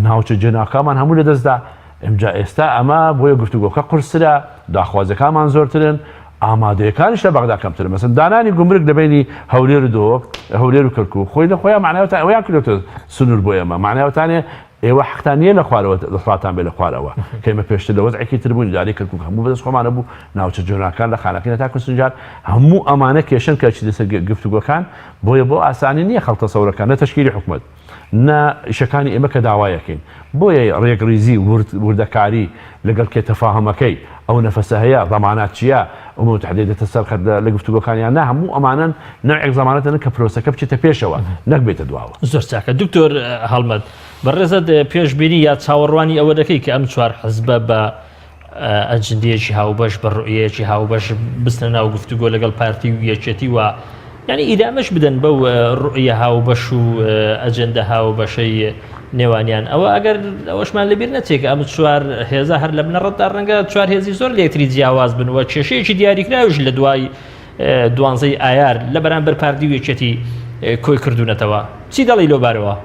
Speaker 2: ناوچە جێناکەمان هەموو لە دەستدا ئەمجا ئێستا ئەمە بۆیە گفتوگۆکە قورسرە داخوازەکانمان زۆرترن ئامادەیەکانیش لە بەغدا کەمتر مەسەن دانانی گومرگ لەبینی هەولێر و دۆک هەولێر و کەرکووک خۆی لە خۆیان معناوەتان ئەویان کردوتە سنوور بۆ ئێمە معناوەتانێ ئێوە حەقتان نییە لە خوارەوە دەخواتان بێ لە خوارەوە کە ئێمە پێشتر لە وەزعێکی تر بوون داری کەرکووک هەموو بەدەست خۆمانە بوو ناوچە جۆناکان لە خانەکەی تا کوسنجار هەموو ئەمانە کێشن کە چی لەسەر گفتوگۆکان بۆیە بۆ ئاسانی نییە خەڵتە سەورەکان نە تشکیلی حکوومەت نە ئیشەکانی ئێمە کە داوایەکەین بۆیە ڕێگریزی وردەکاری لەگەڵ کێتەفاهەمەکەی ئەو نەفەسە هەیە ضەمانات چییە ئەو متحدێ دێتە سەر لە گفتوگۆکانیان نا هەموو ئەمانن نوعێک زەمانەتن کە پرۆسەکە بچێتە پێشەوە نەک بێتە دواوە
Speaker 1: زۆر چاکە دکتۆر هەڵمەت بەڕێزت پێشبینی یا چاوەڕوانی ئەوە دەکەی کە ئەم چوار حزبە بە ئەجندەیەکی هاوبەش بە ڕوئیەکی هاوبەش بستنە ناو گفتوگۆ لەگەڵ پارتی و یەکێتی و یعنی ئیدامەش بدەن بەو ڕوئیە هاوبەش و ئەجندە هاوبەشەی نێوانیان ئەوە ئەگەر ئەوەشمان لەبیر نەچێت کە ئەم چوار هێزە هەر لە بنەڕەتدا ڕەنگە چوار هێزی زۆر لەکتری جیاواز بنەوە کێشەیەکی دیاریکراوش لە دوای دوانزەی ئایار لە بەرامبەر پارتی و یەکێتی کۆی کردوونەتەوە چی دەڵی لۆبارەوە؟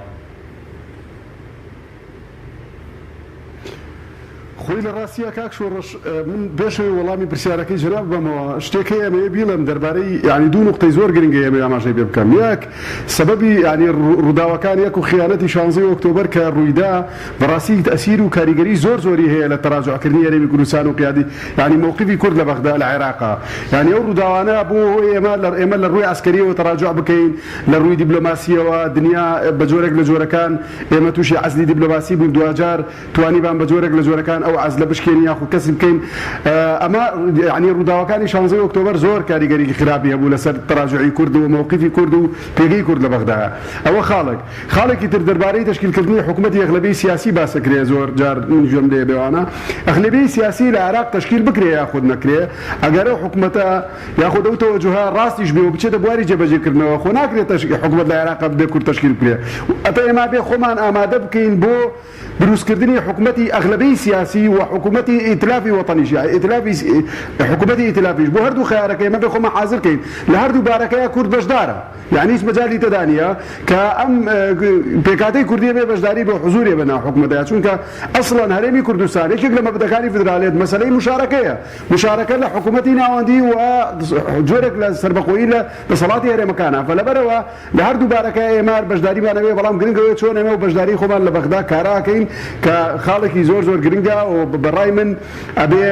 Speaker 3: خۆی لە ڕاستیە کاک شۆڕش من بێشەوەی وەڵامی پرسیارەکەی جناب بەمەوە شتێکی ئەمەیە بیڵم دەربارەی ینی دوو نقطەی زۆر گرنگە ئێمە ئاماژەی پێ بکەم یەک سەبەبی ینی ڕووداوەکان یەک و خیانەتی 16 ئۆکتۆبەر کە ڕوویدا بەڕاستی تەسیر و کاریگەری زۆری هەیە لە تەراجوعکردنی هەرێمی کوردستان و قیادی ینی موقفی کورد لە بەغدا لە عێراقا ینی ئەو ڕووداوانە بۆ ئێمە لە ڕووی ئەسکەریەوە تەراجوع بکەین لە ڕووی دیبلۆماسیەوە دنیا بە جۆرێک لە جۆرەکان ئێمە تووشی عەزلی دیبلۆماسی بووین دوجار توانیبان بە جۆرێک لە جۆرەکان ئەو وعز لە بشکێنی یاخود کەسی بکەین ئەمە یعنی ڕووداوەکانی 16 ئۆکتۆبەر زۆر کاریگەری خراپی هەبوو لەسەر تەراجعی کورد و موقفی کورد و پێگەی کورد لە بەغدایە ئەوە خاڵێکی تر دەربارەی تشکیلکردنی حکوومەتی ئەغلبی سیاسی باسەکرێ زۆر جار نژۆم لێ بێوانە ئەغلبی سیاسی لە عێراق تشکیل بکرێ یاخود نەکرێ ئەگەر ئەو حکوومەتە یاخود ئەو تەوەجوها ڕاستیش بێ و بچێتە بواری جێبەجێکردنەوە خۆ ناکرێت حکوومەت لە عێراق بێ کورد تشکیل بکرێ ئەتە ئێمە بێ خۆمان ئامادە بکەین بۆ دروستکردنی حکوومەتی ئەغلبی سیاسی و حکوومەتی ئیتلافی وەتەنیش حکوومەتی ئیتلافیش بۆ هەردوو خیارەکە ئێمە بێ خۆمان حازر کەین لە هەردوو بارەکەیە کورد بەشدارە یعنی هیچ مەجالی تێدانە کە ئەم پێکاتەی کوردیە بێ بەشداری بۆ حزوریە بە ناو حکوومەتەیە چونکە ئەسڵەن هەرێمی کوردستان یەکێک لە مەبەدەکانی فدرالێت مەسەلەی مشارەکەیە مشارەکە لە حکوومەتی ناوەندی و جۆرێک لە سەربەخۆیی لە دەسەڵاتی هەرێمەکانە فلەبەرەوە لە هەردوو بارەکە ئێمە بەشداریمانەوێ بەڵام گرنگەوەی چۆن ئێمە و بەشداری خۆمان لە بەغدا کاراکەین کە خاڵێکی زۆر گرنگە و بەڕای من ئەبێ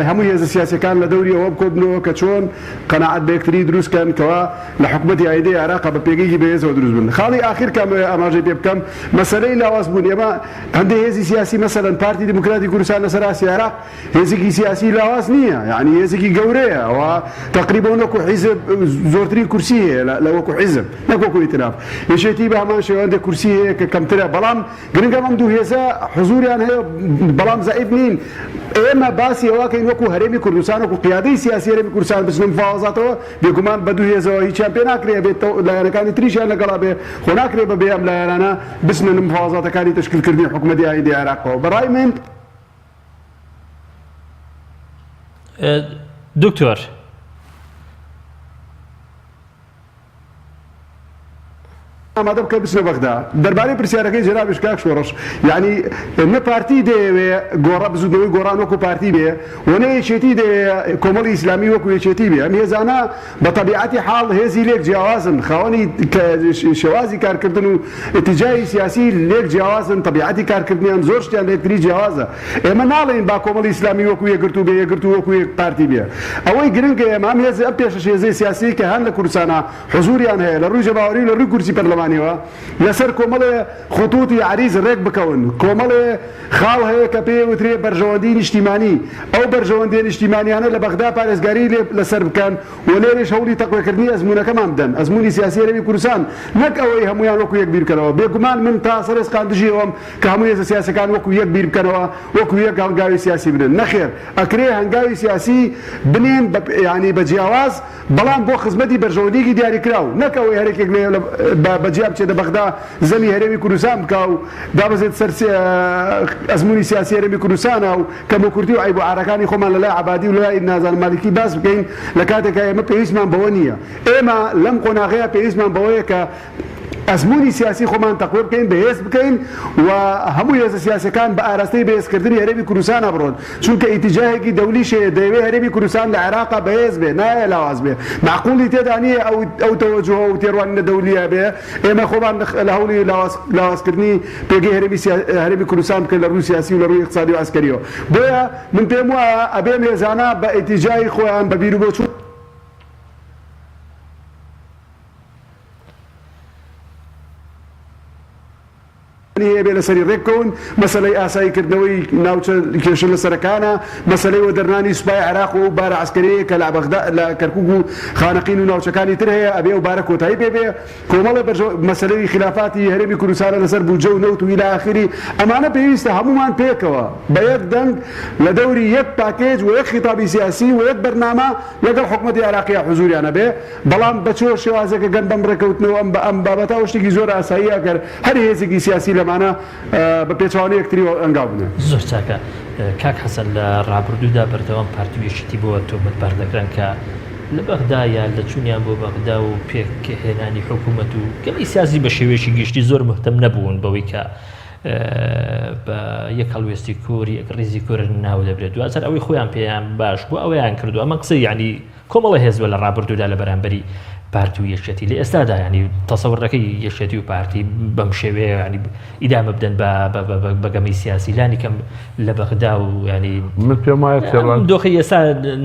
Speaker 3: هەموو هێزە سیاسیەکان لە دەوری ئەوە بکۆبنەوە کە چۆن قەناعەت بە یەکتری دروستکەن کەوا لە حکوومەتی ئایدەی عێراق بە پێگەیەکی بەهێزەوە دروست بن خاڵی ئاخر کە ئاماژەی پێ بکەم مەسەلەی لاواز بوون ئێمە هەندێک هێزی سیاسی مەسەلەن پارتی دموکراتی کوردستان لەسەر ئاسی عێراق هێزێکی سیاسی لاواز نییە یعنی هێزێکی گەورەیە ئەوە تقریبا وەکو حیزب زۆرترین کورسی هەیە لە وەکو حیزب نەک وەکو ئیتلاف یەکێتی بە هەمان شێوەیە کورسی هەیە کە کەمترە بەڵام گرنگە ئەم دوو هێزە حزوریان هەیە بەڵام زەعیف نین ئێمە باسی ئەوەکەین وەکو هەرێمی کوردستان وەکو قیادەی سیاسی هەرێمی کوردستان بچنە مفاوەزاتەوە بێگومان بە دوو هێزەوە هیچیان پێ ناکرێ بێت لایەنەکانی تریشیان لەگەڵا بێ خۆ ناکرێ بەبێ ئەم لایەنانە بچنە مفاوەزاتەکانی تشکیلکردنی حکوومەتی ئایدی عێراقەوە بەڕای من
Speaker 1: دکتۆر
Speaker 3: ئامادە بکە بچنە بەغدا دەربارەی پرسیارەکەی جەنابش کاک شۆڕش یعنی نە پارتی دەیەوێ گۆڕە بزودنەوەی گۆڕان وەکو پارتی بێ و نە یەکێتی دەیە کۆمەڵی ئیسلامی وەکو یەکێتی بێ ئەم هێزانە بە تەبیعەتی حاڵ هێزی لێک جیاوازن خاوەنی شێوازی کارکردن و ئەتیجای سیاسی لێک جیاوازن تەبیعەتی کارکردنیان زۆر شتیان لێکتری جیاوازە ئێمە ناڵێن با کۆمەڵی ئیسلامی وەکو یەکگرتو بێ یەکگرتو وەکو یەک پارتی بێ ئەوەی گرنگە ئێمە ئەم هێز ئەم پێشەش هێزەی سیاسی کە هەن لە کوردستانە حزوریان هەیە لە ڕووی جەباوەری لە ڕووی کورسی پەرلەمانیەوە لەسەر کۆمەڵێ خطوتی عریض ڕێک بکەون کۆمەڵێ خاڵ هەیە کە پێ وترێ بەرژەوەندی نیشتیمانی ئەو بەرژەوەندی نیشتیمانیانە لە بەغدا پارێزگاری لەسەر بکەن و لێرەش هەوڵی تەقوێکردنی ئەزمونەکەمان بدەن ئەزمونی سیاسی هەرێمی کوردستان نەک ئەوەی هەمویان وەکو یەک بیر بکەنەوە بێگومان من تا سەرنجقان دژی ئەوم کە هەموو هێزە سیاسەکان وەکو یەک بیر بکەنەوە وەکو یەک هەنگاوی سیاسی بنن نەخێر ئەکرێ هەنگاوی سیاسی بنێن ینی بە جیاواز بەڵام بۆ خزمەتی بەرژەوەندیی دیاریکراو نەک ئەوەی هەرێکێک بەجیا بچێتە بەغدا زەمی هەرێمی کوردستان بکە و دابەزێت سەر ئەزمموی سیاسی هەرێمی کوردستانە و کەمە کوردی و عیب و عارەکانی خۆمان لەلای عەبادی و لەلای نازان مالیکی باس بکەین لە کاتێکە ئێمە پێویستمان بەوە نییە ئێمە لەم قۆناغەیە پێویستمان بەوەیە کە ئەزمموی سیاسی خۆمان تەقوێ بکەین بەهێز بکەین و هەموو هێزە سیاسەکان بە ئاراستەی بەهێزکردنی هەرێمی کوردستانە بڕۆن چونکە ئیتیجاهێکی دەولیشێ دەیەوێت هەرێمی کوردستان لە عێراقا بەهێز بێ نایە لاواز بێ معقوڵی تێدا نییە ئەو تەوەجوهە و تێڕوانینە دەولیە بێ ئێمە خۆمان لە هەوڵی لاوازکردنی پێگەی هەرێمی کوردستان بکەین لە ڕووی سیاسی و لە ڕووی اقتصادی و عسکەریەوە بۆیە من پێم وایە ئەبێ هێزانە بە ئیتیجای خۆیان بە بیر و بۆچوو بێ لەسەری ڕێککەون مەسەلەی ئاساییکردنەوەی ناوچە کێشە لە سەرەکانە مەسەلەی وەدەرنانی سوپای عێراق و بارە عسکەریەیە کە لە کەرکووک و خانەقین و ناوچەکانی تر هەیە ئەبێ و بارە کۆتایی پێبێ کۆمەڵە مەسەلەی خلافاتی هەرێمی کوردستانە لەسەر بوجە و نەوت و ئیلا ئاخری ئەمانە پێویستە هەمومان پێکەوە بە یەک دەنگ لە دەوری یەک پاکێج و یەک خیتابی سیاسی و یەک بەرنامە لەگەڵ حکوومەتی عێراقیە حزوریانە بێ بەڵام بە چۆ شێوازێکە گەن بەم ڕێکەوتنەوە ئەم بابەتە شتێکی زۆر ئاساییە کە هەر هێزێکی سیاسی لەمانە بە پێچوانی یەکتری ئەنگاو بنێ
Speaker 1: زۆر چاکە کاک حەسەن لە ڕابردوودا بەردەوام پارتویشتی بۆ تۆمەت بەردەکران کە لە بەغدایە لە چوونیان بۆ بەغدا و پێکهێنانی حکوومەت و گەڵی سیاسی بە شێوێکی گشتی زۆر مهتەم نەبوون بەوەی کە بە یەک هەڵوێستی کۆری یەک ڕێزی کۆرن ناو دەبرێت دواتر ئەوەی خۆیان پێیان باش بوو ئەوەیان کردو ئەمە قسەی یعنی کۆمەڵە هێزوە لە ڕابردوودا لە بەرامبەری پارتی و یەکێتی لە ئێستادا ینی تەسەوڕەکەی یەکێتی و پارتی بەم شێوەیە ینی ئیدامە بدەن بەگەمی سیاسی لانی کەم لە بەغدا و ینی
Speaker 2: من پێم وایە
Speaker 1: دۆخی ئێستا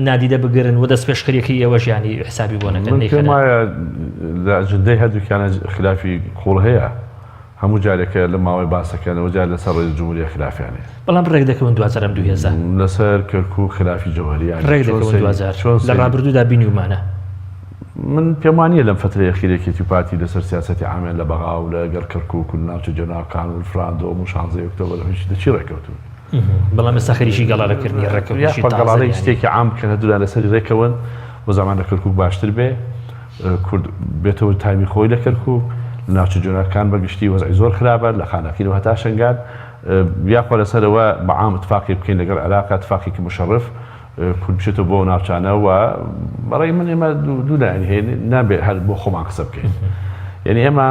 Speaker 1: نادیدە بگرن و دەست پێشخەرێکی ئێوەش ینی حسابی بۆ نەکەن
Speaker 2: پێم وایە لە ئەجندەی هەردووکیانە خلافی قوڵ هەیە هەموو جارێکە لە ماوەی باسەکەنەوە جار لەسەر ڕێز جمهوریە خلافیانێ
Speaker 1: بەڵام ڕێک دەکەون 2010
Speaker 2: لەسەر کەرکووک خلافی جەوهریان
Speaker 1: ڕێک دەکەون 2000 لە ڕابردوودا بینی ومانە
Speaker 2: من پێم وانییە لەم فترەیە خیرێکێتی پارتی لەسەر سیاسەتی عامیان لە بەغا و لەگەر کەرکووک و ناوچە جۆناکان و فرانۆ و شانزەی ئۆکتۆبەر هیچ دەچی ڕێکەوتون
Speaker 1: بەڵام ئێستا خەریکی گەڵارەکردنی ڕێکەوتنی
Speaker 2: گەڵارەی شتێکی عام بکەن هەردوولان لەسەری ڕێکەون بۆ زەمان لە کەرکووک باشتر بێ کورد بێتەوە تایمی خۆی لە کەرکووک ناوچە جۆناکان بەگشتی وەزعی زۆر خراپە لە خانەکەینەوە هەتا شەنگان یاخوا لەسەرەوە بەعام اتفاقی بکەین لەگەڵ عێراق اتفاقێکی مشەڕف کورد بچێتەوە بۆ ناوچانە و بەڕێی من ئێمە دوو لایەن هەیە نابێت هەر بۆ خۆمان قسە بکەین یعنی ئێمە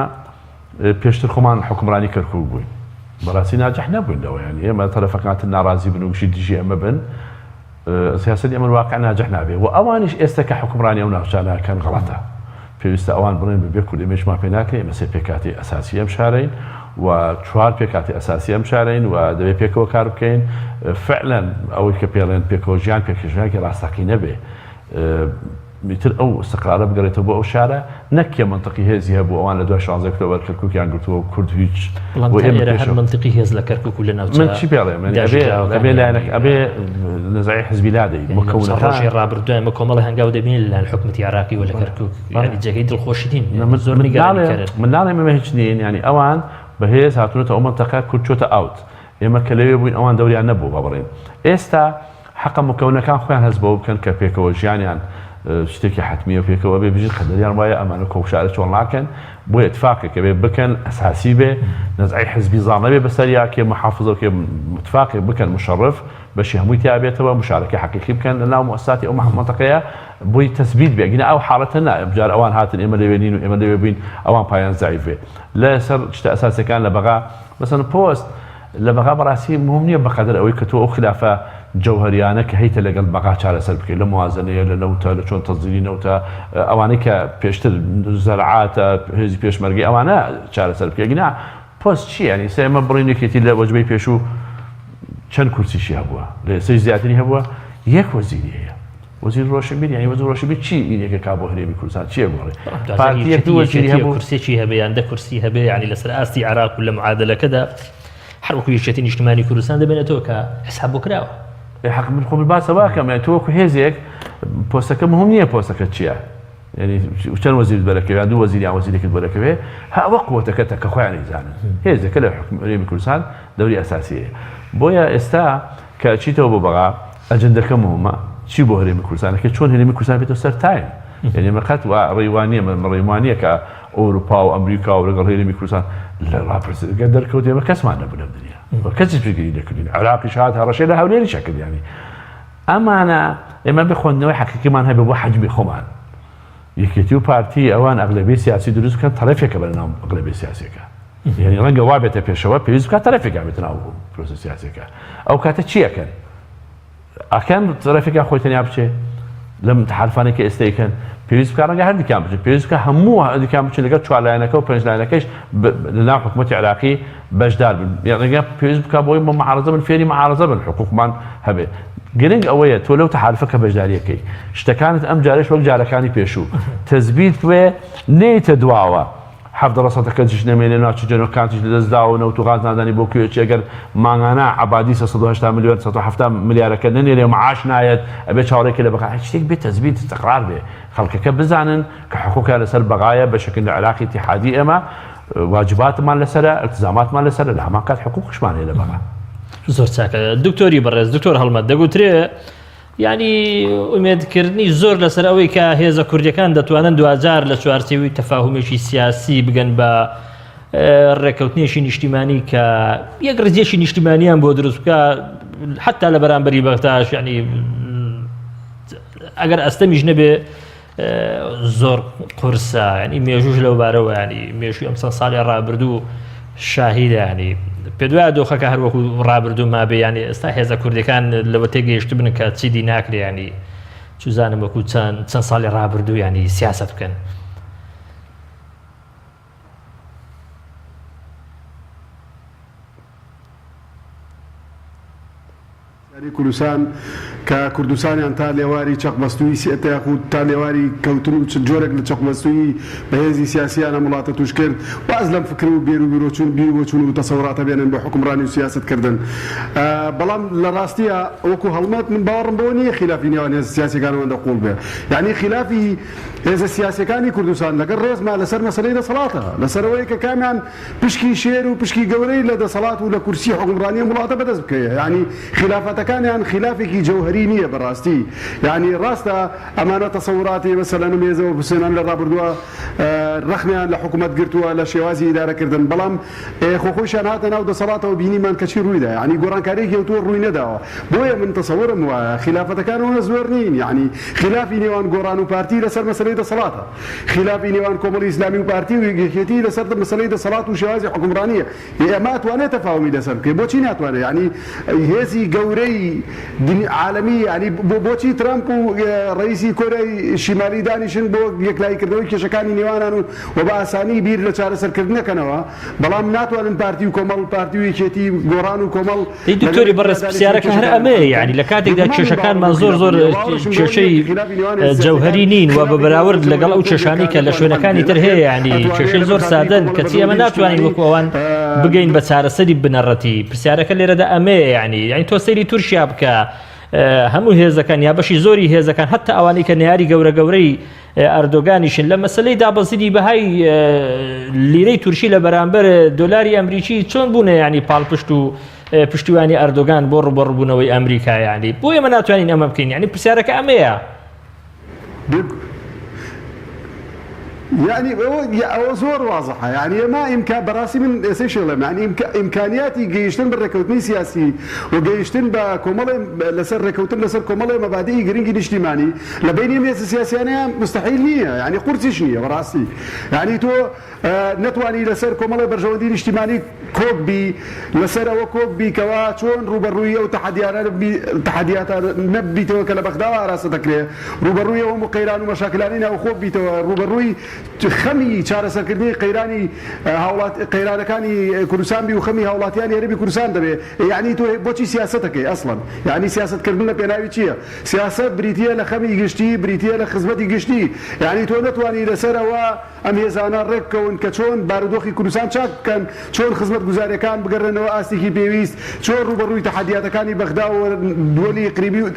Speaker 2: پێشتر خۆمان حکومڕانی کەرکووک بووین بەڕاستی ناجەح نەبووینەوە یعنی ئێمە تەرەفەکانتر ناڕازی بن و گشتی دژی ئەمە بن سیاسەتی ئەمە واقع ناجەح نابێت و ئەوانیش ئێستا کە حکومڕانی ئەو ناوچانەکەن غەڵەتە پێویستە ئەوان بڵێن بەبێ کورد ئێمەشمان پێ ناکرێت ئێمە سێ پێکاتی ئەساسی ئەم شارەین و چوار پێکاتی ئەساسی ئەم شارەین و دەبێت پێکەوە کار بکەین فعلا ئەوەی کە پێڵێن پێکەوە ژیان پێکەژنێکی ڕاستەقی نەبێ میتر ئەو استقرارە بگەڕێتەوە بۆ ئەو شارە نەکێ منطقی هێزی هەبوو ئەوان لە 2 شانزە ئۆکتۆبەر کەرکووکیان گرتووە و کورد هیچ
Speaker 1: هەر منطقی هێز لە کەرکووک و لە ناوچە
Speaker 2: من چی پێڵێم ئەبێ لایەنێک ئەبێ نزاعی حزبی لادەی بۆ
Speaker 1: ڕۆژی ڕابردووە ئەمە کۆمەڵی هەنگاو دەبین لە حکومەتی عێراقی و لە کەرکووک ینی جێگەی دڵخۆشی دین زۆر
Speaker 2: من ناڵێم ئێمە هیچ نین ینی ئەوان بەهێز هاتوونەتە ئەو منتەقە کورد چۆتە ئاوت ئێمە کە لەوێ بووین ئەوان دەوریان نەبوو بەبڕین ئێستا حەقە مکەونەکان خۆیان هەست بەوە بکەن کە پێکەوە ژیانیان شتێکی حتمیە پێکەوە بێ بژین قەدەریان وایە ئەمانە کۆشارە چۆن ناکەن بۆ اتفاقێکە بێ بکەن ئەساسی بێ نەزعی حزبی زاڵ نەبێ بەسەریا کێ محافظە کێ اتفاقێک بکەن مشەڕف بەشی هەمووی تیا بێتەوە مشارەکە حەقیقی بکەن لە ناو مؤسساتی ئەو منتەقەیە بۆی تەثبیت بێ گینە ئەو حاڵەتە نا بجار ئەوان هاتن ئێمە لەوێ نین و ئێمە لەوێ بووین ئەوان پایان زایف بێ لەسەر شتە ئەساسیەکان لە بەغا مثلا پۆست لە بەغا بەڕاستی مهم نییە بەقەدر ئەوەی کە تۆ ئەو خلافە جەوهریانە کە هەیتە لەگەڵ بەغا چارەسەر بکەیت لە موازنەیە لە نەوتە لە چۆن تەزیری نەوتە ئەوانەی کە پێشتر زەرعاتە هێزی پێشمەرگی ئەوانە چارەسەر بکەیت گینا پۆست چی ینی سێ ئێمە بڕینێکێتی لە وەجبەی پێشوو چەند کورسیشی هەبووە لە ئێستای زیاتری هەبووە یەک وەزیری هەیە وەزیر ڕۆشنبیر یعنی وەزیر ڕۆشنبیر چی ئینێکە کا بۆ هەرێمی کوردستان چیە گۆڕێ
Speaker 1: پارتیەک دوو وەزیری هەبوو کورسێکی هەبێ یان دە کورسی هەبێ یعنی لەسەر ئاستی عێراق و لە معادلەکەدا هەر وەکو یەکێتی نیشتیمانی کوردستان دەبێنێتەوە کە حساب بۆ کراوە
Speaker 2: حق من خۆم باسە واکەم تۆکو هێزێک پۆستەکە مهم نییە پۆستەکە چییە یعنی چەند وەزیر بەرەکەوێ یا دوو وەزیریان وەزیرێکت بەرەکەوێ هەوە قووەتەکەتە کە خۆیان نەیزانن هێزەکە لە حکومەتی کوردستان دەوری ئەساسیە بۆیە ئێستا کە چیتەوە بۆ بەغا ئەجەندەکە مهمە چی بۆ هەرێمی کوردستانەکە چۆن هەرێمی کوردستان بێتەوە سەر تایم یعنی مەقەت ڕێوانیە ڕێوانیە کە ئەوروپا و ئەمریکا و لەگەڵ هەرێمی کوردستان لە ڕاپرسەکە دەرکەوت ئێمە کەسمان نەبوو لەم دنیا کەسی پێگیری دەکردین عێراقیش هات هەڕەشەی لە هەولێری چەکرد یانی ئەمانە ئێمە بخۆندنەوەی حەقیقیمان هەبێ بۆ حەجمی خۆمان یەکێتی و پارتی ئەوان ئەغلبیە سیاسی دروست بکەن تەرەفێکە بەرەناو ئەغلبیە سیاسیەکە یعنی ڕەنگە وا بێتە پێشەوە پێویست بکات تەرەفێکا بێتە ناو پرۆسە سیاسیەکە ئەو کاتە چیەکەن ئەکەن تەرەفێکا خۆی تەنیا بچێ لەم تحالفانێکی ئێستەیەکەن پێویست بکە ڕەنگە هەردووکیان بچێت پێویست بکە هەموو هەردووکیان بچێت لەگەڵ چوار لایەنەکە و پێنج لایەنەکەش لەناو حکومەتی عێراقی بەشدار بن ڕەنگە پێویست بکە بۆی معارەزە بن فێری معارەزە بن حقوقمان هەبێت گرنگ ئەوەیە تۆ لەو تحالفەکە بەشداریەکەی شتەکانت ئەم جارش وەک جارەکانی پێشوو تەزبیت بێ نەیتە دواوە 7% جش نەمێنێ ناوچە جەنۆکانتیش لەدەستداوە نەوت و غاز نازانی بۆ کوێچی ئەگەر مانگانە عەبادی 180 میلیۆن 170 ملیارەکە نەنێرێ معاش نایەت ئەبێ چاوەڕێکی لە بەغا شتێک بێت تەزبیت استقرار بێ خەڵکەکە بزانن کە حقوقیان لەسەر بەغایە بە شەکل لە عێراقی اتحادی ئێمە واجباتمان لەسەرە ئەلتزاماتمان لەسەرە لە هەمان کات حقوقشمان هەیە لە بەغا
Speaker 1: زۆر چاکە دکتۆری بەڕێز دکتۆر هەڵمەت دەگوترێ ینی ئومێدکردنی زۆر لەسەر ئەوەی کە هێزە کوردیەکان دەتوانن 2000 لە چوارچێوی تەفاهومێکی سیاسی بگەن بە ڕێکەوتنیشی نیشتیمانی کە یەک ڕزیێشی نیشتیمانیان بۆ دروست بکە حتا لە بەرامبەری بەختاش ینی ئەگەر ئەستەمیش نەبێ زۆر قورسە ینی مێژوش لەو بارەوە ینی مێژوی ئەم چەند ساڵی ڕابردوو شاهیدە ینی پێ دوایە دۆخەکە هەروەکو ڕابردوو مابێ ینی ئێستا هێزە کوردەکان لەوە تێگەیشت بن کە چیدی ناکرێ ینی چوزانم وەکو چەند ساڵی ڕابردوو ینی سیاست بکەن
Speaker 3: کوردستان کە کوردستانیان تا لێواری چەقبەستووی یاخود تا لێواری کەوتن و جۆرێک لە چەقبەستووی بەهێزی سیاسیانە وڵاتە توش کرد واز لەم فکر و بێر و بیرۆچوون بیر بۆچوون و تەسەوراتە بێنن بە حکومڕانی و سیاستکردن بەڵام لە ڕاستیە وەکو هەڵمەت من باوەڕم بەوە نییە خلافی نێوان هێزە سیاسیەکانەوەندە قوڵ بێ یعنی خلافی هێزە سیاسیەکانی کوردستان لەگەڵ ڕێزما لەسەر مەسەلەی دەسەڵاتە لەسەرەوەی کە کامیان پشکی شێر و پشکی گەورەی لە دەسەڵات و لە کورسی حکومڕانی وڵاتە بەدەست بکەیە یعنی خلافەتەکانیان خلافێکی جەوهەری نییە بەڕاستی یعنی ڕاستە ئەمانە تەسەوراتی مەسەلەن مێزەوە حسێنان لە ڕابردووە ڕەخنیان لە حکوومەت گرتووە لە شێوازی ئیدارەکردن بەڵام خۆخۆشیان هاتە ناو دەسەڵاتەوە بینیمان کەچی ڕوویدا یعنی گۆڕانکاریەکی هەوتووە ڕووی نەداوە بۆیە من تەسەورم وایە خلافەتەکانەوە زۆر نین یعنی خلافی نێوان گۆڕان و پارتی لەسەر مەسەلەی دەسەڵاتە خلافی نێوان کۆمەڵی ئیسلامی و پارتی و یەکێتی لەسەر مەسەلەی دەسەڵات و شێوازی حکومڕانیە ئێمە ئەتوانێت تەفاومی لەسەر بکەین بۆچی ناتوانێت یعنی هێزی گەورەی عالمی ینی بۆچی ترامپ و ڕئیسی کۆرەی شیمالی دانیشن بۆ یەکلایکردنەوەی کێشەکانی نێوانان و بە ئاسانی بیر لە چارەسەرکردنەکەنەوە بەڵام ناتوانن پارتی و کۆمەڵ پارتی و یەکێتی گۆڕان و کۆمەڵ
Speaker 1: دکتۆری بەڕێز پرسیارەکە هەر ئەمەیە یعنی لە کاتێکدا کێشەکانمان زۆر کێشەی جەوهەری نین و بە بەراورد لەگەڵ ئەو کێشانی کە لە شوێنەکانی تر هەیە ینی کێشەی زۆر سادەن کەچی ئەمە ناتوانین وەکو ئەوان بگەین بە چارەسەری بنەڕەتی پرسیارەکە لێرەدا ئەمەیە ینی تۆ سەیری تورکیا بکە هەموو هێزەکان یا بەشی زۆری هێزەکان حتا ئەوانەی کە نەیاری گەورەی ئەردۆگانیشن لە مەسلەی دابەزیدی بەهای لیرەی تورکی لە بەرامبەر دۆلاری ئەمریکی چۆن بوونە ینی پاڵپشت و پشتیوانی ئەردۆگان بۆ ڕوبەڕووبوونەوەی ئەمریکا ینی بۆ ئێمە ناتوانین ئەمە بکەین ینی پرسیارەکە ئەمەیە
Speaker 3: يعني أو زور واضحة يعني ما إمكان براسي من سيشلم يعني إمكانياتي جيشتن بالركوتني سياسي وجيشتن بكمالة لسر ركوتن لسر كمالة مبادئ جرينجي اجتماعي لبيني ميز سياسي أنا مستحيل نية يعني قرصيش نية براسي يعني تو نتواني لسر كمالة برجوندين اجتماعي كوب بي لسر أو كوب بي كواتشون روبروية وتحديات نبي تو كلا بغداد راسه تكريه روبروية ومقيران ومشاكلانين أو خوب بي تو روبروي خەمی چارەسەرکردنی قەیرانی هاوڵات قەیرانەکانی کوردستان بی و خەمی هاوڵاتیانی هەرێمی کوردستان دەبێت یعنی تۆ بۆچی سیاسەتەکەی ئەسڵەن یعنی سیاسەتکردن لە پێناوی چییە سیاسەت بریتیە لە خەمی گشتی بریتیە لە خزمەتی گشتی یعنی تۆ نەتوانی لەسەرەوە ئەم هێزانە ڕێککەون کە چۆن بارودۆخی کوردستان چاک بکەن چۆن خزمەت گوزارەکان بگەڕێنەوە ئاستێکی پێویست چۆن ڕوبەڕووی تەحەدیاتەکانی بەغدا و دووەلی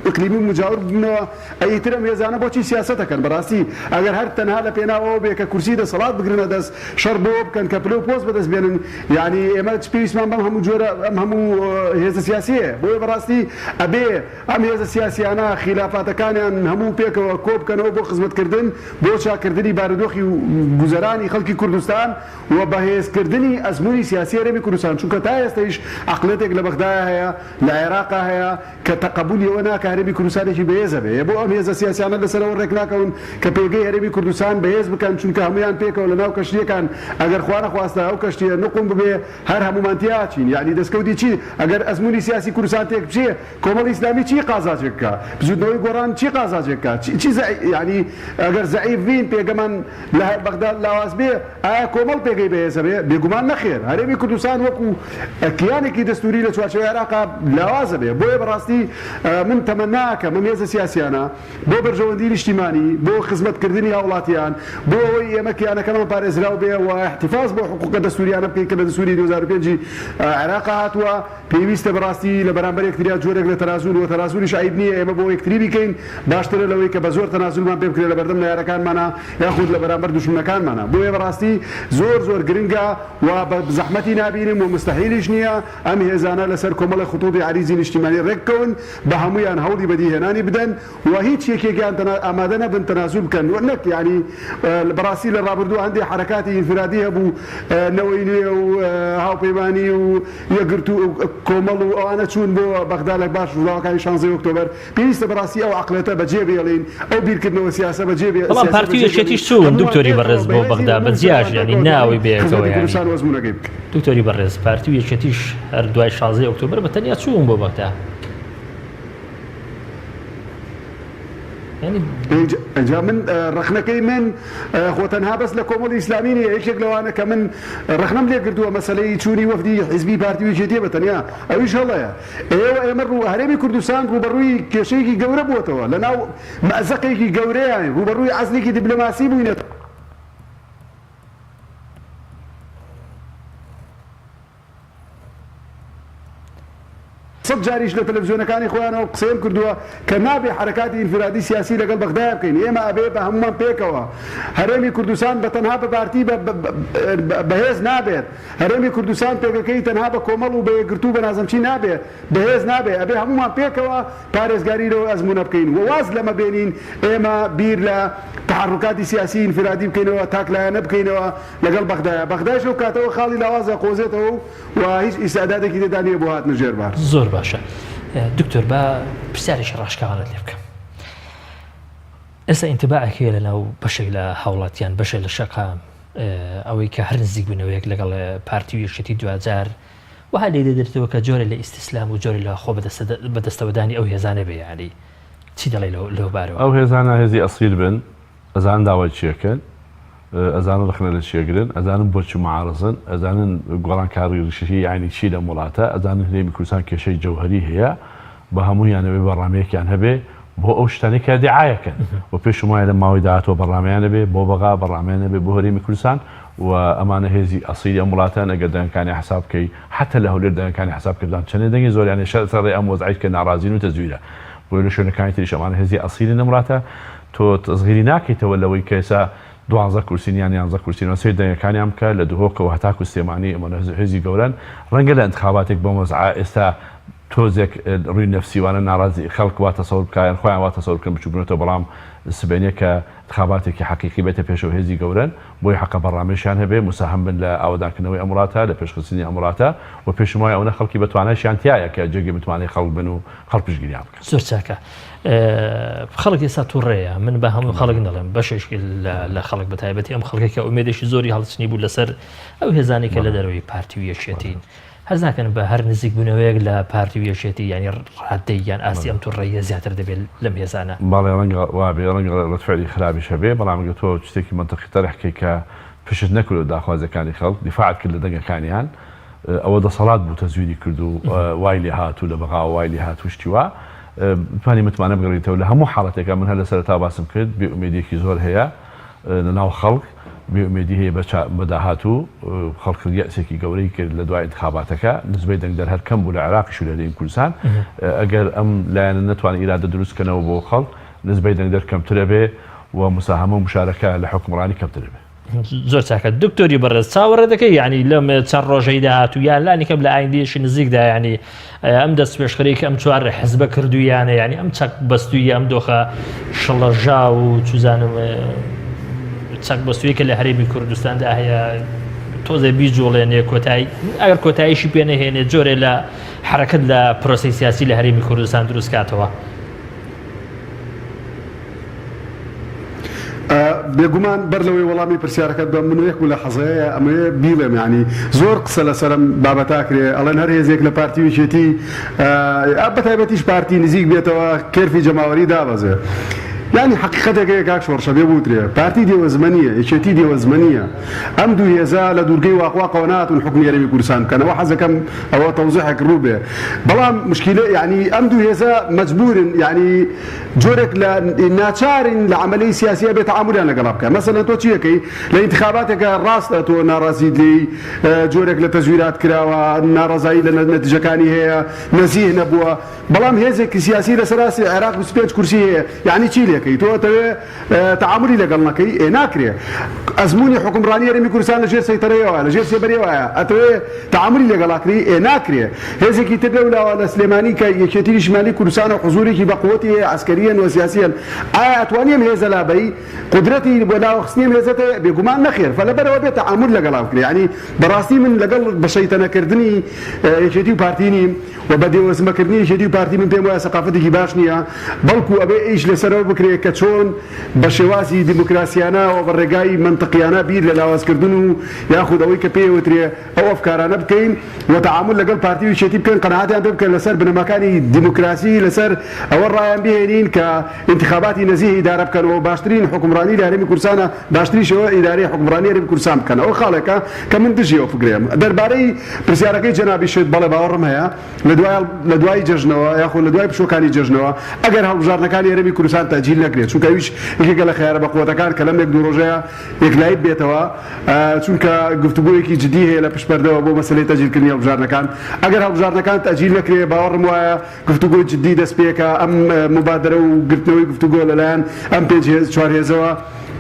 Speaker 3: ئیقلیمی مجاور بنەوە ئەیتر ئەم هێزانە بۆچی سیاسەتەکەن بەڕاستی ئەگەر هەر تەنها لە پێناوەوە بێ کە کورسی دەسەڵات بگرنە دەست شەڕ بۆ بکەن کە پلە و پۆست بەدەست بێنن یعنی ئێمە پێویستمان بەم هەموو جۆرە ئەم هەموو هێزە سیاسیە بۆیە بەڕاستی ئەبێ ئەم هێزە سیاسیانە خلافاتەکانیان هەموو پێکەوە کۆ بکەنەوە بۆ خزمەتکردن بۆ چاکردنی بارودۆخی و گوزەرانی خەڵکی کوردستان و بەهێزکردنی ئەزمموی سیاسی هەرێمی کوردستان چونکە تا ئێستایش عەقڵێتێک لە بەغدایە هەیە لە عێراقا هەیە کە تەقەبولی ئەوە ناکە هەرێمی کوردستانێکی بەهێزە بێ بۆ ئەم هێزە سیاسیانە لەسەرەوە ڕێک ناکەون کە پێگەی هەرێمی کوردستان بەهێز بکەن چونکە هەمویان پێکەوە لە ناو کەشتیەکان ئەگەر خوا نەخواستە ئەو کەشتیە نقم ببێ هەر هەمومان تیاچین یعنی دەستکەوتی چی ئەگەر ئەزمموی سیاسی کوردستان تێک بچێ کۆمەڵی ئیسلامی چی قازاجێک بکە بزودنەوەی گۆڕان چی قازاجێک بکە چی یعنی ئەگەر زەعیف بین پێگەمان لە بەغداد لاواز بێ ئایا کۆمەڵ پێگەی بەهێزە بێ بێگومان نەخێر هەرێمی کوردستان وەکو کیانێکی دەستوری لە چوارچێوەی عێراقا لاوازە بێ بۆیە بەڕاستی من تەمەناکەم ئەم هێزە سیاسیانە بۆ بەرژەوەندی نیشتیمانی بۆ خزمەتکردنی هاوڵاتیان بۆ ئەوەی ئێمە کیانەکەمان پارێزراو بێ و احتفاظ بۆ حقوقە دەستوریانە بکەین کە لە دەستوری 2005 عێراقا هاتووە پێویستە بەڕاستی لە بەرامبەر یەکتریا جۆرێک لە تەنازول و تەنازولیش عیب نییە ئێمە بۆ یەکتری بکەین باشترە لەوەی کە بە زۆر تەنازولمان پێ بکرێت لە بەردەم نایارەکانمانە یاخود لە بەرامبەر دوشمنەکانمانە بۆیە بەڕاستی زۆر گرنگە و بە زەحمەتی نابینم و مستەحیلیش نییە ئەم هێزانە لەسەر کۆمەڵی خطوطی عریضی نیشتیمانی ڕێککەون بە هەمویان هەوڵی بەدیهێنانی بدەن و هیچ یەکێکیان ئامادە نەبن تەنازول بکەن نەک یعنی بەڕاستی لە ڕابردوو هەندێک حرەکاتی ئینفرادی هەبوو نەوەی نوێ و هاوپەیمانی و یەکگرت و کۆمەڵ و ئەوانە چوون بۆ بەغدا لە باش ڕۆژاوەکانی 16 ئۆکتۆبەر پێویستە بەڕاستی ئەو عەقڵێتە بەجێ بێڵین ئەو بیرکردنەوە سیاسە بەجێ بێ
Speaker 1: بەڵام پارتی یەکێتیش چوون دکتۆری بەڕێز بۆ بەغدا بەجیاش ینی ناوی بێتەوە
Speaker 3: ینی
Speaker 1: دکتۆری بەڕێز پارتی یەکێتیش هەر دوای 16 ئۆکتۆبەر بەتەنیا چوون بۆ بەغدا
Speaker 3: اینجا من ڕخنەکەی من خۆ تەنها بەس لە کۆمەڵی ئیسلامی نیە، یەکێک لەوانە کە من ڕخنەم لێ کردووە مەسەلەی چوونی وەفدی حیزبی پارتی یەکێتیە بەتەنیا ئەویش هەڵەیە. ئێمە هەرێمی کوردستان ڕوبەڕووی کێشەیەکی گەورە بووەتەوە، لەناو مەزەقێکی گەورەیە، ڕوبەڕووی عەزلێکی دیپلۆماسی بووینەتەوە. سەد جاریش لە تەلەڤیزیۆنەکانی خۆیانەوە قسەیان کردووە کە نابێ حرەکاتی ئینفرادی سیاسی لەگەڵ بەغدایە بکەین، ئێمە ئەبێ بە هەمومان پێکەوە. هەرێمی کوردستان بە تەنها بە پارتی بەهێز نابێت، هەرێمی کوردستان پێکەکەی تەنها بە کۆمەڵ و بە یەکگرتوو بە نازەمچی نابێت، بەهێز نابێت، ئەبێ هەمومان پێکەوە پارێزگاریەوە ئەزمونە بکەین و واز لەمە بێنین ئێمە بیر لە تحرکاتی سیاسی ئینفرادی بکەینەوە، تاکلایەنە بکەینەوە لەگەڵ بەغدایە. بەغدایش ئەو کاتەوە خاڵی لاوازە قۆزێتەوە و هیچ ئیسادادێکی تێدا نییە بۆ هاتنە ژێربار.
Speaker 1: زۆر باشە. دکتۆر بە پرسیارێکی ڕاشکاوانت لێ بکەم. ئێستا ئینتباعێکی لەناو بەشێک لە هاوڵاتیان، بەشێک لە شەقا ئەوەی کە هەر نزیک بوونەوەیەک لەگەڵ پارتی و یەکێتی 2000 وها لێ دەدرێتەوە کە جۆرە لە ئیستیسلام و جۆری لە خۆ بەدەستەوەدانی ئەو هێزانە بێ. یعنی چی دەڵێ لەو بارەوە؟
Speaker 2: ئەو هێزانە هێزی ئەسیل بن، ئەزان داوای چیەکەن، ئەزانن ڕخنە لە چێگرن، ئەزانن بۆچی معارزن، ئەزانن گۆڕانکاری ڕشتی یعنی چی لە وڵاتە، ئەزانن هەرێمی کوردستان کێشەی جەوهەری هەیە، بە هەموویانەوێ بەڕامەیەکیان هەبێ بۆ ئەو شتانەی کە دیعایەکەن و پێشم وایە لە ماوەی داهاتوە بەڕامەیانە بێ بۆ بەغا بەڕامەیانە بێ بۆ هەرێمی کوردستان و ئەمانە هێزی ئەسیلی ئەم وڵاتان ئەگەر دەنگەکانی حساب بکەی حتا لە هەولێر دەنگەکانی حساب کردن چەندێک دەنگی زۆریانێ سەرڕێ ئەم وەزعیت کە ناڕازین و تەزویرە بۆ لە شوێنەکانی تریش ئەمانە هێزی ئەسیلی ئەم وڵاتە. تۆ تەزغیری ناکەیتەوە لەوەی کە ئێستا 12 کورسینیان 11 کورسینەوە سێ دەنگەکانیان بکە لە دهۆکەوە هەتاکو سێمانی ئەمانە هێزی گەورەن. ڕەنگە لە انتخاباتێک بۆ مەزعا ئێستا تۆزێک ڕووی نەفسیوانە ناڕازی خەڵک وا تەسەوور بکایان خۆیان وا تەسەوور بکەن بچوو بنێتەوە، بەڵام سبەینێ کە انتخاباتێکی حەقیقی بێتە پێشەوە هێزی گەورەن بۆی حەقە بەڕامێشیان هەبێ مساهم بن لە ئاوادانکردنەوەی ئەم وڵاتە لە پێشخستنی ئەم وڵاتە و پێشم وایە ئەوە خەڵکی بەتوانایشیان تایە کە جێگەی بتوانێت خەڵک بن و خەڵک پشتگیریان بکەن.
Speaker 1: زۆر چاکە. خەڵک ئێستا تووڕێیە، من بە هەموو خەڵک دەڵێم بەشێکی لە خەڵک بەتایبەتی ئەم خەڵکێکە ئومێدێکی زۆری هەڵچنی بوو لەسەر ئەو هێزانی کە لە دەرەوەی پارتی و یەکێتین هەز ناکەن بە هەر نزیک بوونەوەیەک لە پارتی و یەکێتی ینی ڕادەی یان ئاسی ئەم تووڕێیە زیاتر دەبێت لەم هێزانە.
Speaker 2: باڵێ ڕەنگە وابێ ڕەنگە ڕەتفعلی خراپیش هەبێ، بەڵام ئەگەر تۆ شتێکی منتەقی تەرحکەی کە پشت نەکرد داخوازەکانی خەڵک دیفاعت کرد لە دەنگەکانیان ئەوە دەسەڵات بوو تەزویری کرد و وای لێ هاتوو لە بەغا وای لێ هاتوو شتیوە توانی متمانە بگەڕێتەوە لە هەموو حاڵەتێکە من هەر لە سەرەتا باسم کرد بێئومێدیەکی زۆر هەیە لەناو خەڵک، بێئومێدی هەیە بەداهاتوو خەڵک یەسێکی گەورەی کرد لە دوای انتخاباتەکە نسبەی دەنگدەر هەر کەم بوو لە عێراقیش و لە هەرێمی کوردستان. ئەگەر ئەم لایەنە نەتوانن ئیرادە دروستکەنەوە بۆ خەڵک نسبەی دەنگدەر کەمترە بێ و مساهمە و مشارەکە لە حکومڕانی کەمترە بێ.
Speaker 1: زۆر چاکە. دکتۆری بەڕێز چاوەڕێ دەکەی یعنی لەم چەند ڕۆژەی داهاتوو یان لانی کەم لە ئایندێشی نزیکدا ینی ئەم دەست پێشخەرێک ئەم چوار حزبە کردویانە ینی ئەم چەک بەستووی ئەم دۆخە شەڵەژا و چوزانم چەک بەستووی کە لە هەرێمی کوردستاندا هەیە تۆزێ بیجوڵێنێ کۆتایی ئەگەر کۆتاییشی پێنەهێنێت جۆرێ لە حرەکەت لە پرۆسی سیاسی لە هەرێمی کوردستان دروست کاتەوە.
Speaker 3: بێگومان بەر لەوەی وەڵامی پرسیارەکەت بە منوێک و لە حەزەیە ئەمەیە بیڵێم ینی زۆر قسە لەسەرم بابەتاکرێ ئەڵێن هەر هێزێک لە پارتی وشێتی بەتایبەتیش پارتی نزیک بێتەوە کێرفی جەماوەری دابەزێ. يعني حقيقة كاك شورشة بيبوتري بارتي دي وزمنية إشتي دي وزمنية أم دو يزال لدورجي وأقوى قنوات والحكم يرمي كردستان كان واحد كم أو توضيحك روبه بلا مشكلة يعني أم دو يزال مجبور يعني جورك لناتشار لعملية سياسية بتعامل أنا قلبك مثلا توتشي كي لانتخاباتك الراس تو نارازي لي جورك لتزويرات كراوة نارازي لنتيجة كاني هي نزيه نبوة بلا هيزك سياسي لسراسي العراق بسبيج كرسي يعني تشيلي كي تو تعاملي لقلنا كي ناكري أزموني حكمرانية رمي كردستان لجير سيطرية ولا لجير سيبرية ولا أتوي تعاملي لقلاكري ناكري هذا كي تدولة ولا سليماني كي يشتري شمالي كردستان وحضوري كي بقوتي عسكريا وسياسيا أتوانيهم هذا لابي قدرتي ولا خصنيهم هذا بيجمان نخير فلا بدأ وبيت تعامل لقلاكري يعني براسي من لقل بشيطنا كردني يشتري بارتيني وبدي واسمه كردني يشتري بارتي من بين ثقافتي كي باشنيا بلكو أبي إيش لسرو بكري لەوەیە کە چۆن بە شێوازی دیموکراسیانە و بە ڕێگای منطقیانە بیر لە لاوازکردن و یاخود ئەوەی کە پێوترێ ئەو ئەفکارانە بکەین و تەعامل لەگەڵ پارتی ویشێتی بکەن قەناعەتیان پێ بکەن لەسەر بنەماکانی دیموکراسی لەسەر ئەوە ڕایان بهێنین کە انتخاباتی نزیه ئیدارە بکەنەوە باشترین حکومڕانی لە هەرێمی کوردستانە باشتریشەوە ئیدارەی حکومڕانی هەرێمی کوردستان بکەن ئەوە خاڵێکە کە من دژیەوە فکرێم دەربارەی پرسیارەکەی جەنابی شێت بەڵێ باوەڕم هەیە لە دوای جەژنەوە یاخود لە دوای پشۆکانی جەژنەوە ئەگەر هەڵبژاردنەکانی هەرێمی کوردستان تاجیل نەکرێت چونکە هیچ یەکێکە لە خەیارە بەقوتەکان کە لەم یەک دوو ڕۆژەیە یەکلایی بێتەوە چونکە گفتوگویەکی جدی هەیە لە پشپەردەوە بۆ مەسەلەی تاجیلکردنی هەڵبژاردنەکان ئەگەر هەڵبژاردنەکان تاجیل نەکرێت باوەڕم وایە گفتوگوی جدی دەست پێکە ئەم مبادرە و گرتنەوەی گفتوگۆ لەلایەن ئەم پێنج چوار هێزەوە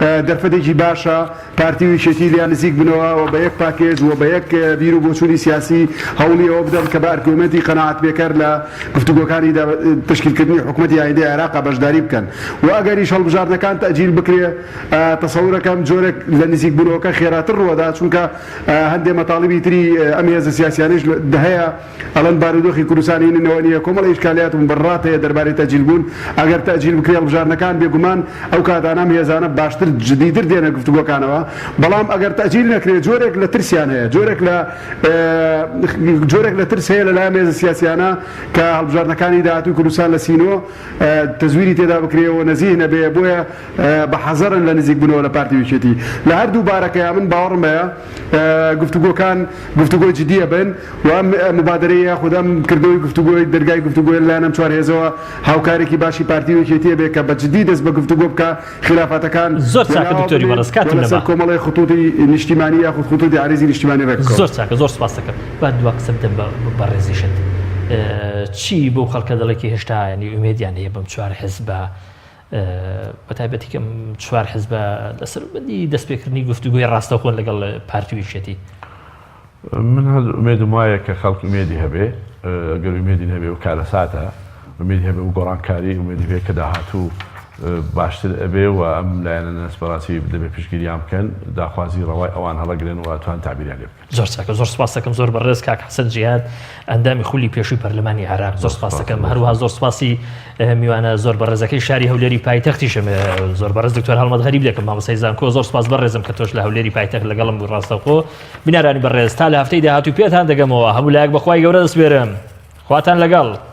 Speaker 3: دەرفەتێکی باشە پارتی ویشێتی لیان نزیک بنەوە و بە یەک پاکێج و بە یەک بیر و بۆچوونی سیاسی هەوڵی ئەوە بدەن کە بە ئەرگومنتی قەناعەت پێکەر لە گفتوگۆکانی تشکیلکردنی حکوومەتی ئایندەی عێراق بەشداری بکەن و ئەگەریش هەڵبژاردنەکان تەجیل بکرێ تەسەورەکەم جۆرێک لە نزیک بوونەوەکە خێراتر ڕوەدا چونکە هەندێک مەتاڵبی تری ئەم هێزە سیاسیانیش هەیە ئەڵەن بارودۆخی کوردستانی هێننەوە نیە کۆمەڵی ئیشکالیات و بەڕات هەیە دەربارەی تەجیل بوون ئەگەر تەجیل بکرێ هەڵبژاردنەکان بێگومان ئەو کاتانە هێزانە باشتر جدیدتر دێنە گفتوگۆکانەوە بەڵام ئەگەر تەجیل نەکرێت جۆرێک لە ترسیان هەیە جۆرێک لە ترس هەیە لەلایەن هێزە سیاسیانە کە هەڵبژاردنەکانی داهاتووی کوردستان لە سینۆ تەزویری تێدا بکرێەوە نەزیه نەبێ بۆیە بە حەزەرن لە نزیک بوونەوە لە پارتی ویشێتی لە هەردوو بارەکەیە من باوەڕم هەیە گفتوگۆکان گفتوگۆی جدیە بن و ئەم مبادرەی یاخود ئەم کردەوەی گفتوگۆی دەرگای گفتوگۆی لەلایەن ئەم چوار هێزەوە هاوکارێکی باشی پارتی ویشێتیە بێ کە بە جدی دەست بە گفتوگۆ بکە خلافاتەکان
Speaker 1: زۆر چاکە دکتۆری بەڕێز کاتم
Speaker 3: لەسەر کۆمەڵی خطوطی نیشتیمانی یاخود خطوطی عریضی نیشتیمانی ڕێککەوت
Speaker 1: زۆر چاکە زۆر سپاس دەکەم با دوا قسە بدەم بە ڕێزیشت چی بۆ خەڵکە دەڵێکی هێشتا ینی ئومێدیان هەیە بەم چوار حیزبە بەتایبەتی کەم چوار حیزبە لەسەر بەندی دەستپێکردنی گفتوگوی ڕاستەوخۆن لەگەڵ پارتی ویشێتی
Speaker 2: من هەر ئومێدم وایە کە خەڵک ئومێدی هەبێ ئەگەر ئومێدی هەبێ و کارە ساتە ئومێدی هەبێ و گۆڕانکاری ئومێدی هەبێ کە داهاتوو باشتر ئەبێ و ئەم لایەنە نەسپەراسی دەبێ پشگیریان بکەن داخوازی ڕەوای ئەوان هەڵەگرن و توان تابیریان لێ بکەن
Speaker 1: زۆر چاکە زۆر سپاس دەکەم زۆر بەڕێز کاک حەسەن جیهاد ئەندامی خولی پێشووی پەرلەمانی عێراق زۆر سپاس دەکەم هەروەها زۆر سپاسی میوانە زۆر بەڕێزەکەی شاری هەولێری پایتەختیشم زۆر بەڕێز دکتۆر هەڵمەت غەریب دەکەم مامۆستای زانکۆ زۆر سپاس بەڕێزم کە تۆش لە هەولێری پایتەخت لەگەڵم بوو ڕاستەوخۆ بینارانی بەڕێز تا لە هەفتەی داهاتوو پێتان دەگەمەوە هەموو لایەک بەخوای گەورە دەسپێرم خواتان لەگەڵ